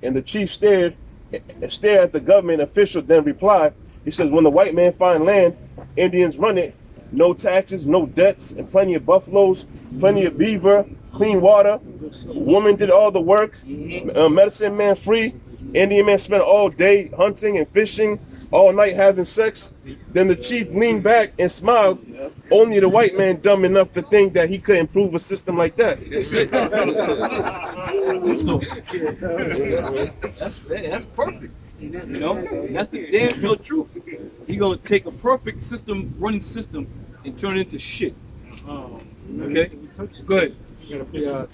And the chief stared at the government official, then replied, he says, when the white man find land, Indians run it. No taxes, no debts, and plenty of buffaloes, plenty of beaver, clean water. Woman did all the work. Medicine man free. Indian man spent all day hunting and fishing, all night having sex. Then the chief leaned back and smiled. Only the white man dumb enough to think that he could improve a system like that. That's perfect. You know, that's the damn sure truth. He gonna take a perfect system, running system, and turn it into shit. Okay, go ahead.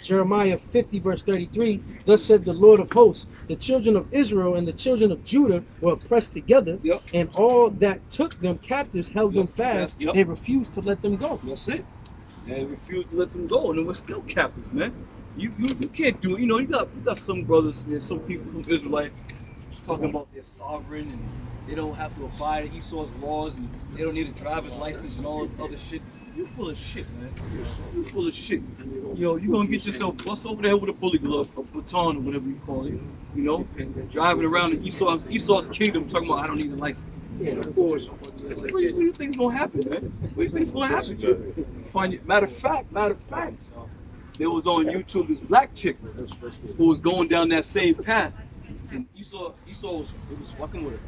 Jeremiah 50 verse 33, thus said the Lord of hosts, the children of Israel and the children of Judah were oppressed together, and all that took them captives held them fast. They refused to let them go. That's it. They refused to let them go, and they were still captives, man. You can't do it. You know, you got some brothers, man, some people from Israelites talking about they're sovereign and they don't have to abide by Esau's laws and they don't need a driver's license and all this other shit. You full of shit, man. You full of shit. Yo, you gonna get yourself bust over there with a bully glove, a baton, or whatever you call it. You know, and driving around in Esau's kingdom talking about I don't need a license. What do you think is gonna happen, man? What do you think is gonna happen? Find it. Matter of fact, there was on YouTube this black chick who was going down that same path, and Esau was fucking with her.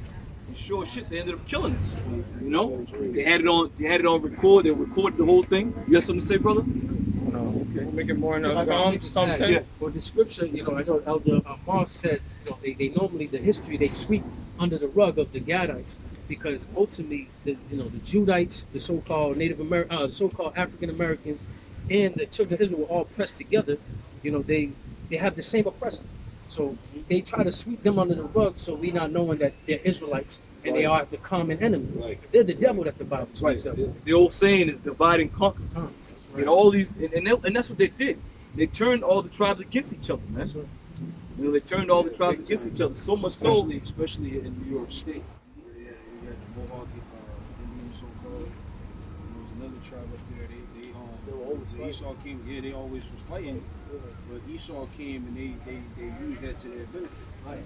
And sure as shit, they ended up killing him. You know, they had it on record. They recorded the whole thing. You got something to say, brother? No, Okay. Make it more in the something. Yeah. Well, the scripture, you know, I know Elder Moss said, you know, they normally the history they sweep under the rug of the Gadites because ultimately, the Judites, the so-called Native American, the so-called African Americans, and the children of Israel were all pressed together. You know, they have the same oppressor. So they try to sweep them under the rug, so we not knowing that they're Israelites and they are the common enemy. Right. They're the devil that the Bible speaks of. The old saying is divide and conquer. And all these, and that's what they did. They turned all the tribes against each other, man. You know, they turned all the tribes against each other. So much so, especially in New York State. Yeah, you got the Mohawk Indian so-called. There was another tribe up there. They Esau came. Yeah, they always was fighting, but Esau came and they used that to their benefit. Right.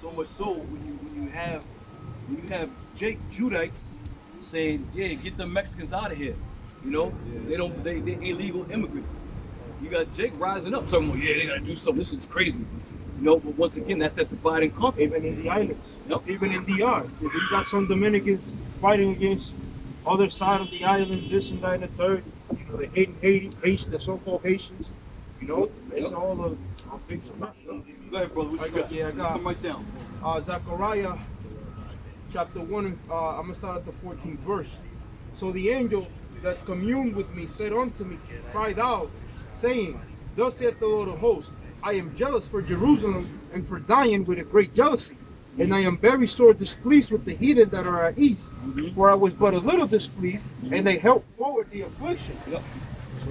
So much so when you have Jake Judites saying, yeah, get the Mexicans out of here. You know, they illegal immigrants. You got Jake rising up talking about, yeah, they gotta do something. This is crazy. You know, but once again, that's that divide and conquer. Even in the islands. Yep. Even in DR. You got some Dominicans fighting against other side of the island, this and that and the third. You know, the Haitians, the so-called Haitians. You know, it's all a big mess. Go ahead, brother. What you got? Yeah, I got. Come right down. Zechariah chapter 1, I'm going to start at the 14th verse. So the angel that communed with me said unto me, cried out, saying, Thus saith the Lord of hosts, I am jealous for Jerusalem and for Zion with a great jealousy. And I am very sore displeased with the heathen that are at east. For I was but a little displeased, and they helped forward the affliction.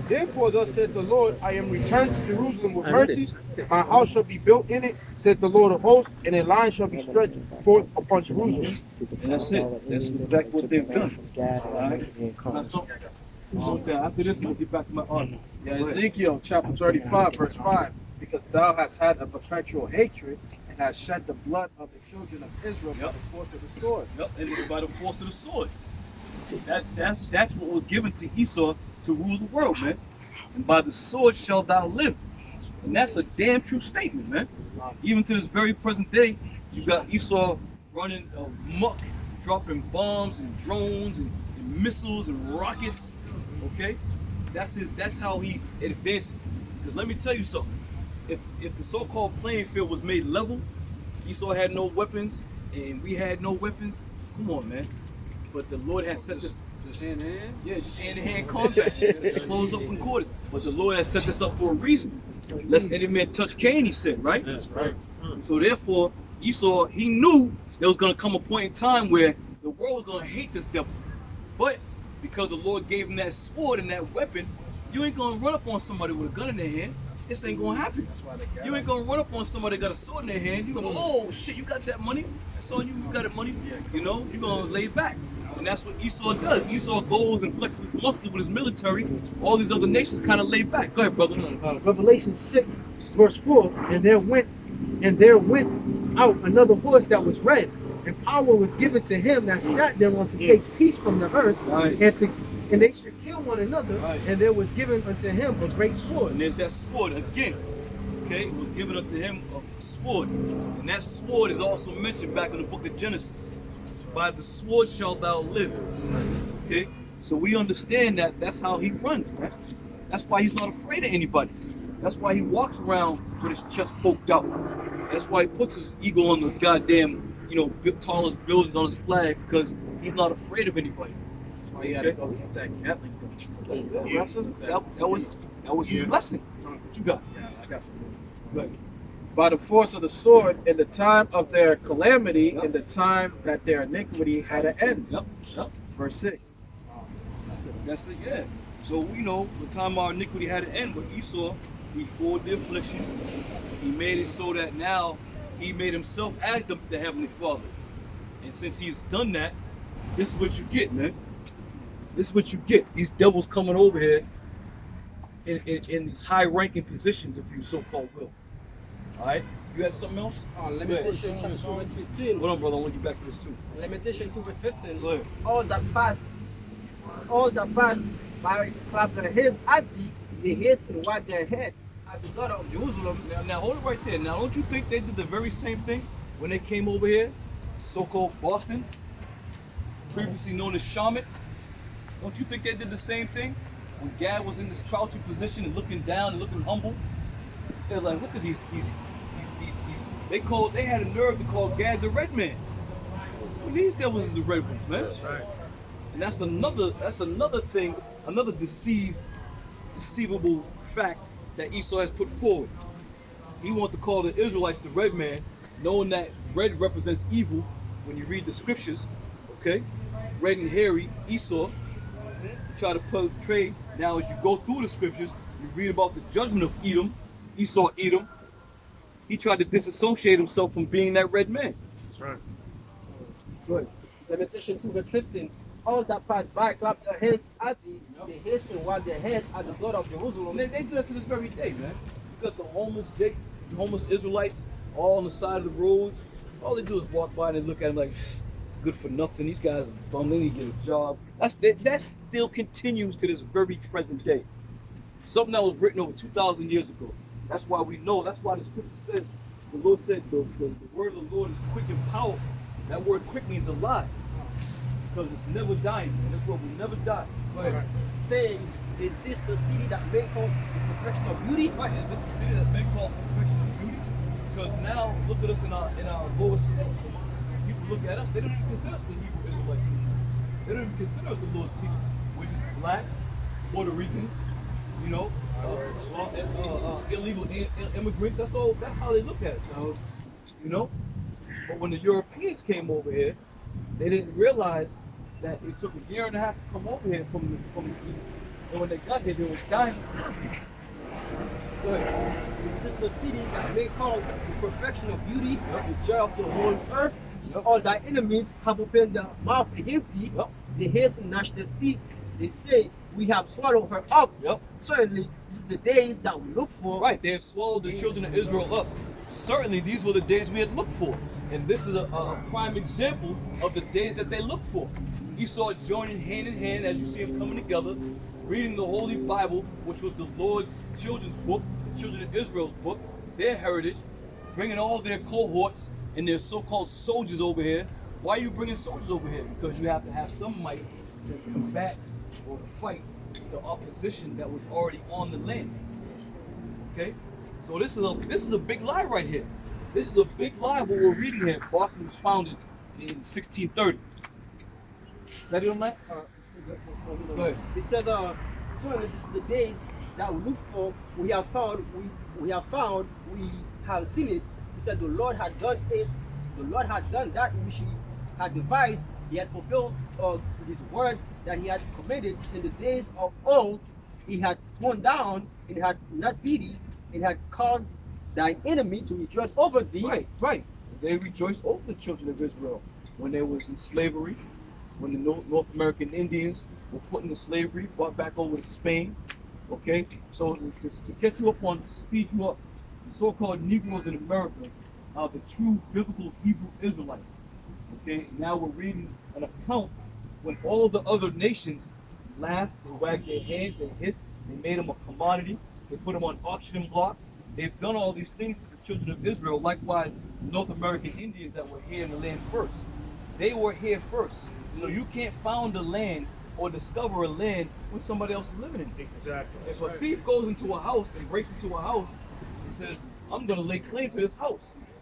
Therefore, thus said the Lord, I am returned to Jerusalem with mercies. My house shall be built in it, said the Lord of hosts, and a line shall be stretched forth upon Jerusalem. And that's it. That's exactly what they've done. After this, we'll get back to my argument. Yeah, Ezekiel chapter 35, verse 5. Because thou hast had a perpetual hatred, and hast shed the blood of the children of Israel by the force of the sword. Yep, and by the force of the sword. That's what was given to Esau to rule the world, man. And by the sword shalt thou live. And that's a damn true statement, man. Even to this very present day, you got Esau running amok, dropping bombs and drones and missiles and rockets. Okay? That's how he advances. Because let me tell you something. If the so-called playing field was made level, Esau had no weapons and we had no weapons, come on, man. But the Lord has set this. Just hand in hand? Yeah, just hand-to-hand combat. Close up and quarters. But the Lord has set this up for a reason. Lest any man touch Cain, he said, right? That's right. So therefore, Esau, he knew there was going to come a point in time where the world was going to hate this devil. But because the Lord gave him that sword and that weapon, you ain't going to run up on somebody with a gun in their hand. This ain't going to happen. You ain't going to run up on somebody that got a sword in their hand. You're going to go, oh shit, you got that money? That's on you, you got that money. You know, you're going to lay back. And that's what Esau does. Esau goes and flexes his muscles with his military. All these other nations kind of lay back. Go ahead, brother. Revelation 6, verse 4, and there went out another horse that was red, and power was given to him that sat thereon to take peace from the earth, and they should kill one another, and there was given unto him a great sword. And there's that sword again. Okay, it was given unto him a sword. And that sword is also mentioned back in the book of Genesis. By the sword shalt thou live. Okay, so we understand that that's how he runs, man. That's why he's not afraid of anybody. That's why he walks around with his chest poked out. That's why he puts his eagle on the goddamn, tallest buildings on his flag, because he's not afraid of anybody. That's why you had to go get that Gatling gun. That was his blessing. What you got? Yeah, I got some more. By the force of the sword, in the time of their calamity, in the time that their iniquity had an end. Yep. Verse 6. That's it, yeah. So, the time our iniquity had an end with Esau, he forwarded the affliction. He made it so that now he made himself as the Heavenly Father. And since he's done that, this is what you get, man. This is what you get. These devils coming over here in these high-ranking positions, if you so-called will. All right, you got something else? Lamentation chapter 2 verse 15. Hold on, brother, I want to get back to this too. Lamentation 2 verse 15. Go ahead. All that pass by clap their head at thee, they hasten to wag their head at the daughter of Jerusalem. Now hold it right there. Now don't you think they did the very same thing when they came over here so-called Boston, previously known as Shaman. Don't you think they did the same thing? When Gad was in this crouching position and looking down and looking humble, they're like, look at these. They had a nerve to call Gad the Red Man. Well, these devils is the red ones, man. That's right. And that's another thing, another deceivable fact that Esau has put forward. He wants to call the Israelites the red man, knowing that red represents evil when you read the scriptures, okay? Red and hairy, Esau. You try to portray, now as you go through the scriptures, you read about the judgment of Edom, Esau, Edom. He tried to disassociate himself from being that red man. That's right. Good. Lamentation 2 verse 15. All that pass by clap their heads at thee, they hasten while their heads at the door of Jerusalem. They do that to this very day, man. You got the homeless Israelites all on the side of the roads. All they do is walk by and they look at them like, good for nothing. These guys are bum. They need to get a job. That still continues to this very present day. Something that was written over 2,000 years ago. That's why we know. That's why the scripture says, the Lord said, the word of the Lord is quick and powerful. That word quick means alive. Because it's never dying, man. This word will never die. Right. Saying, is this the city that men call the perfection of beauty? Right, is this the city that men call the perfection of beauty? Because now, look at us in our lowest state. People look at us, they don't even consider us the Hebrew Israelites anymore. They don't even consider us the Lord's people, which is blacks, Puerto Ricans, you know, illegal immigrants. That's how they look at it. So, you know? But when the Europeans came over here, they didn't realize that it took a year and a half to come over here from the east. And when they got here, they were dying. Good. Is this the city that men call the perfection of beauty, the joy of the whole earth? All thy enemies have opened their mouth against thee. They hasten gnash their teeth. They say, we have swallowed her up. Certainly, this is the days that we look for. Right, they have swallowed the children of Israel up. Certainly, these were the days we had looked for. And this is a prime example of the days that they looked for. Esau joining hand in hand as you see them coming together, reading the Holy Bible, which was the Lord's children's book, the children of Israel's book, their heritage, bringing all their cohorts and their so-called soldiers over here. Why are you bringing soldiers over here? Because you have to have some might to combat or to fight the opposition that was already on the land. Okay? So this is a big lie right here. This is a big lie what we're reading here. Boston was founded in 1630. Is that it on that? Go ahead. It says, certainly this is the days that we look for. We have found, we have seen it. He said the Lord had done it. The Lord had done that which he had devised. He had fulfilled his word that he had commanded in the days of old. He had torn down and had not pity and had caused thy enemy to rejoice over thee. Right. They rejoiced over the children of Israel when they was in slavery, when the North American Indians were put into slavery, brought back over to Spain. Okay, so to catch you up to speed you up, the so-called Negroes in America are the true biblical Hebrew Israelites. Okay, now we're reading an account when all the other nations laughed, they wagged their hands, they hissed, they made them a commodity, they put them on auction blocks. They've done all these things to the children of Israel. Likewise, North American Indians that were here in the land first. They were here first. So you can't found a land or discover a land when somebody else is living in it. Exactly. If a thief goes into a house and breaks into a house and says, I'm going to lay claim to this house.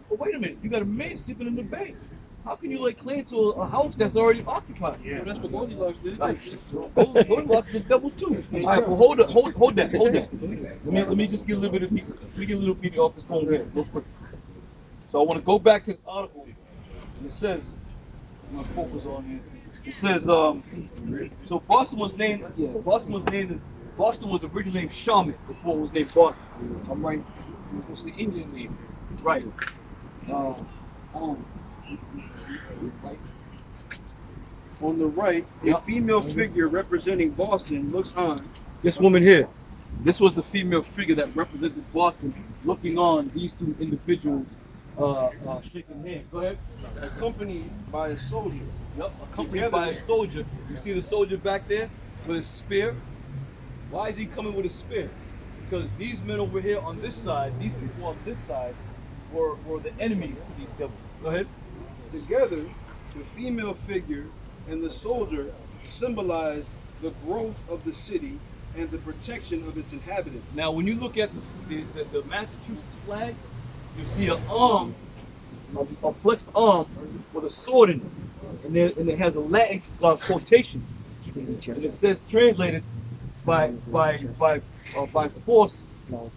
But wait a minute, you got a man sleeping in the bank. How can you lay claim to a house that's already occupied? Yeah. Well, that's what Goldilocks did. Right. Goldilocks did double too. All right, well, hold that. Let me just get a little bit of people. Let me get a little bit off this phone here, real quick. So I want to go back to this article, and it says, I'm gonna focus on here. It says, so Boston was originally named Shaman before it was named Boston. I'm right. What's the Indian name? Right. Right. On the right, a female figure representing Boston looks on. This woman here. This was the female figure that represented Boston, looking on these two individuals shaking hands. Go ahead. Accompanied by a soldier. Yep, accompanied by a soldier. You see the soldier back there with a spear? Why is he coming with a spear? Because these men over here on this side, these people on this side, were the enemies to these devils. Go ahead. Together, the female figure and the soldier symbolize the growth of the city and the protection of its inhabitants. Now, when you look at the Massachusetts flag, you see an arm, a flexed arm with a sword in it, and it has a Latin quotation, and it says translated by force,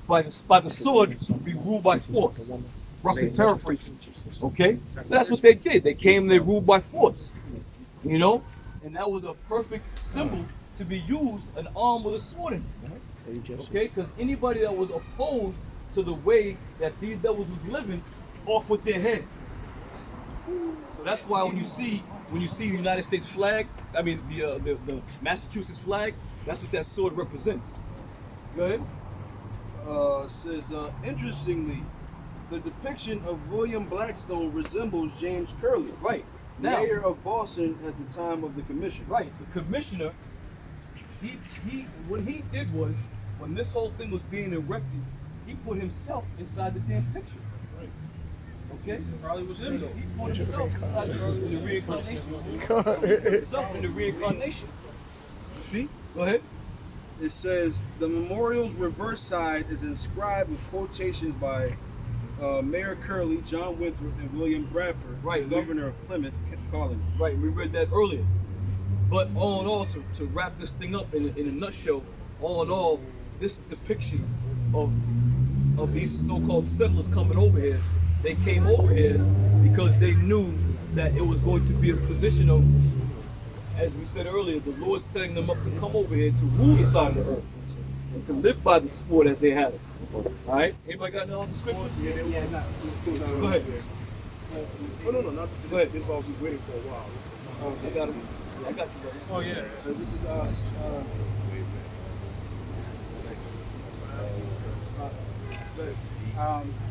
by the sword, be ruled by force. Roughly paraphrasing. Okay, so that's what they did. They came, they ruled by force. You know, and that was a perfect symbol to be used, an arm with a sword in it. Okay, because anybody that was opposed to the way that these devils was living, off with their head. So that's why when you see the United States flag, I mean the Massachusetts flag, that's what that sword represents. Go ahead. Says interestingly, the depiction of William Blackstone resembles James Curley, right? Now, mayor of Boston at the time of the commission. Right. The commissioner, what he did was, when this whole thing was being erected, he put himself inside the damn picture. Right. Okay? Probably was him though. He put himself inside the reincarnation. He put himself in the reincarnation. See? Go ahead. It says the memorial's reverse side is inscribed with quotations by Mayor Curley, John Winthrop, and William Bradford, right, governor of Plymouth Colony. Right, we read that earlier. But all in all, to wrap this thing up in a nutshell, all in all, this depiction of these so-called settlers coming over here, they came over here because they knew that it was going to be a position of, as we said earlier, the Lord setting them up to come over here to rule the side of the earth and to live by the sword as they had it. All right? Anybody got no other scripture? Yeah, Go ahead. Oh, no, not Go ahead. this is what we've waiting for a while. I got him. I got you, brother. Oh yeah. So this is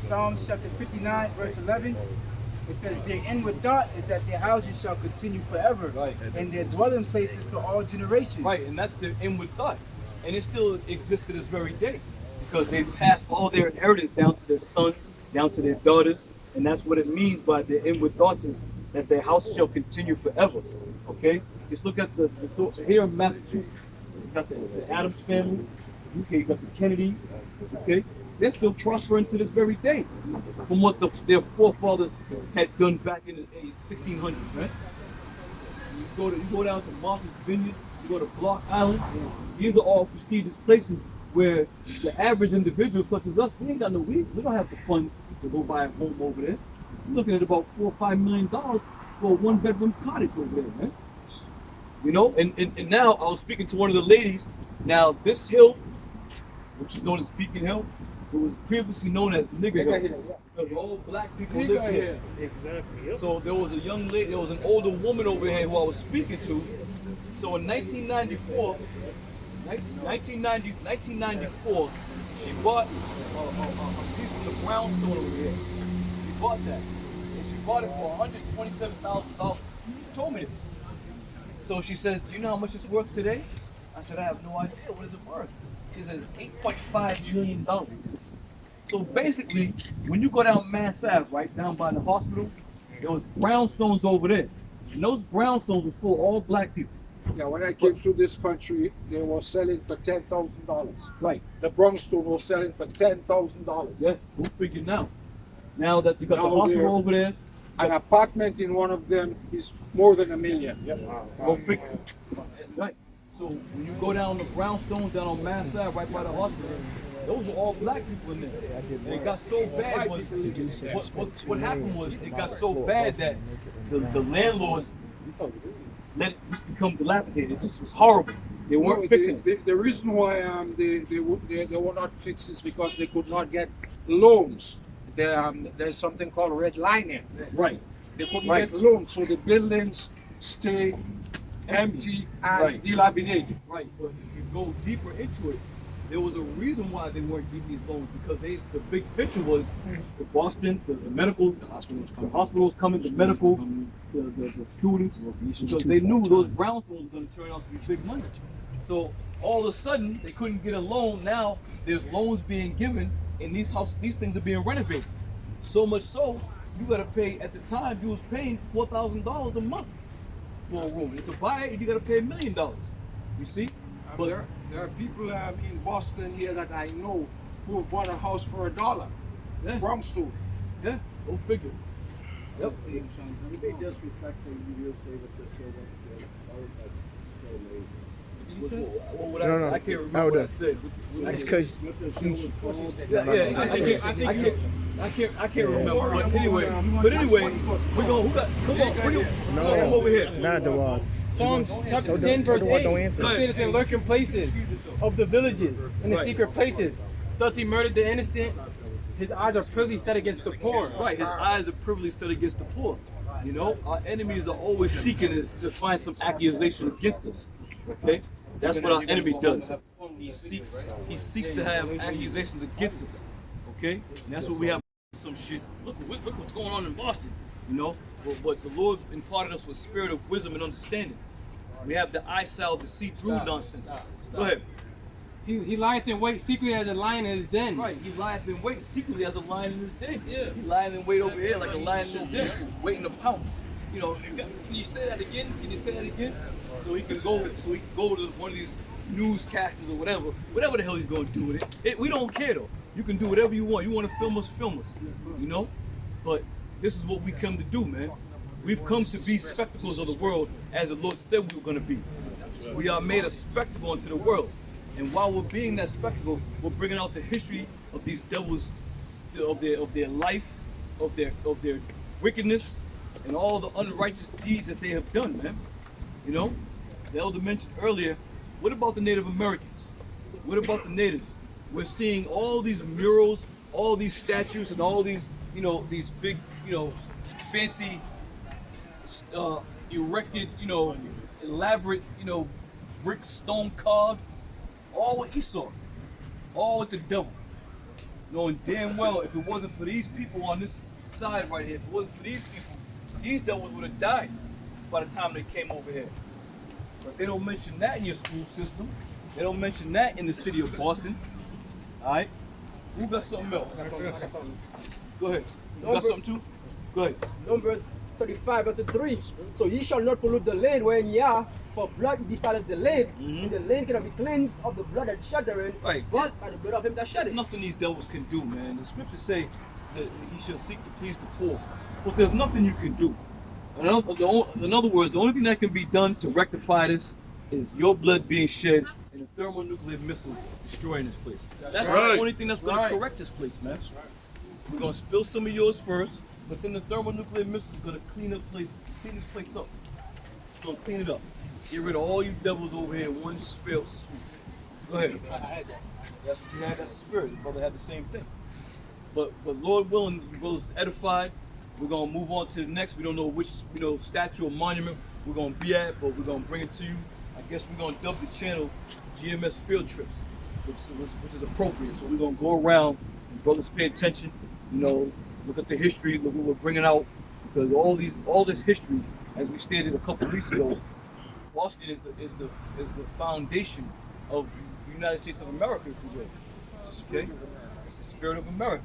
Psalms chapter 59, verse 11. It says, their inward thought is that their houses shall continue forever, right, and their dwelling places to all generations. Right, and that's their inward thought. And it still exists to this very day, because they passed all their inheritance down to their sons, down to their daughters, and that's what it means by their inward thoughts, is that their house shall continue forever. Okay? Just look at the here in Massachusetts, you got the Adams family, UK, you got the Kennedys, okay? They're still prospering to this very day from what their forefathers had done back in the 1600s, right? You go down to Martha's Vineyard, you go to Block Island. These are all prestigious places where the average individual such as us, we ain't got no we don't have the funds to go buy a home over there. You're looking at about $4 or $5 million for a one-bedroom cottage over there, man. You know, and now I was speaking to one of the ladies. Now this hill, which is known as Beacon Hill, it was previously known as Nigger Hill, because all black people lived here. Exactly. Yep. So there was a young lady, there was an older woman over here who I was speaking to. So in 1994, she bought a piece of the brownstone over here. She bought that, and she bought it for $127,000. She told me this. So she says, "Do you know how much it's worth today?" I said, "I have no idea. What is it worth?" She says, $8.5 million. So basically, when you go down Mass Ave, right down by the hospital, there was brownstones over there. And those brownstones were for all black people. Yeah, when I came to this country, they were selling for $10,000. Right. The brownstone was selling for $10,000. Yeah, go figure now. Now that you got the hospital over there, an apartment in one of them is more than $1 million. Yep. Go figure. Right. So when you go down the brownstones down on Mass Ave, right by the hospital, those were all black people in there. And it got so bad. What happened was it got so bad that the landlords let it just become dilapidated. It just was horrible. They weren't fixing it. The reason why they were not fixed is because they could not get loans. There's something called redlining. Right. They couldn't get loans, so the buildings stay empty and dilapidated. Right, but if you go deeper into it, there was a reason why they weren't getting these loans, because the big picture was the Boston, the medical, the hospitals coming, the medical, the students, because they knew those brownstones were going to turn out to be big money. So all of a sudden, they couldn't get a loan. Now, there's loans being given, and these things are being renovated. So much so you gotta pay, at the time, you was paying $4,000 a month for a room. And to buy it, you gotta pay $1 million. You see? But there are people in Boston here that I know who have bought a house for $1. Yeah. Brownstone. Yeah, go figure. Yep. You may disrespectful, you will say that the show I can't remember what I said. It's because I can't remember. But anyway, we're gonna come over here. Not the one. Psalms chapter 10 verse 8. It says in lurking places of the villages, in the secret places, doth he murder the innocent. His eyes are privily set against the poor. Right, his eyes are privily set against the poor. You know, our enemies are always seeking to find some accusation against us. Okay, that's what our enemy does. He seeks to have accusations against us. Okay, and that's what we have. Some shit. Look what's going on in Boston. You know, but the Lord imparted us with spirit of wisdom and understanding. We have the eyesight to see through nonsense. Go ahead. He lieth in wait secretly as a lion in his den. Right, he lieth in wait secretly as a lion in his den. Yeah. He lying in wait over here like a lion in his den, waiting to pounce. You know, can you say that again? Can you say that again? So he can go to one of these newscasters or whatever the hell he's going to do with it. We don't care though. You can do whatever you want. You want to film us, you know? But this is what we come to do, man. We've come to be spectacles of the world as the Lord said we were going to be. We are made a spectacle unto the world. And while we're being that spectacle, we're bringing out the history of these devils, of their life, of their wickedness, and all the unrighteous deeds that they have done, man. You know, the elder mentioned earlier, what about the Native Americans? What about the natives? We're seeing all these murals, all these statues, and all these, you know, these big, you know, fancy, erected, you know, elaborate, you know, brick, stone carved, all with Esau, all with the devil. Knowing damn well if it wasn't for these people on this side right here, if it wasn't for these people, these devils would have died by the time they came over here. But they don't mention that in your school system. They don't mention that in the city of Boston. All right? Who got something else? Go ahead. You got something too? Go ahead. Numbers 35 verse 3. So ye shall not pollute the land wherein ye are, for blood defileth the land. The land cannot be cleansed of the blood that shed therein, but by the blood of him that shed it. There's nothing these devils can do, man. The scriptures say that he shall seek to please the poor. But there's nothing you can do. In other words, the only thing that can be done to rectify this is your blood being shed and a thermonuclear missile destroying this place. That's the only thing that's going to correct this place, man. We're going to spill some of yours first, but then the thermonuclear missile is going to clean this place up. It's going to clean it up. Get rid of all you devils over here in one fell swoop. Go ahead. That's what you had. That's the spirit. Your brother had the same thing. But Lord willing, you brothers edified. We're gonna move on to the next. We don't know which statue or monument we're gonna be at, but we're gonna bring it to you. I guess we're gonna dub the channel GMS Field Trips, which is appropriate. So we're gonna go around and brothers pay attention. You know, look at the history. Look what we're bringing out, because all this history, as we stated a couple of weeks ago, Boston is the foundation of the United States of America, if you will. Okay, it's the spirit of America.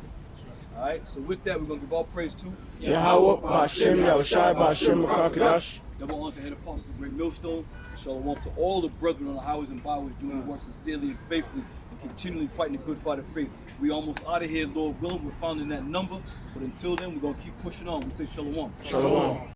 All right, so with that, we're going to give all praise to Yahweh, Ba'ashem, Yahushai, Ba'ashem, Makakadosh. Double honors to head apostles of Great Millstone. Shalom to all the brethren on the highways and byways doing work sincerely and faithfully and continually fighting the good fight of faith. We almost out of here, Lord willing. We're found in that number. But until then, we're going to keep pushing on. We say shalom. Shalom.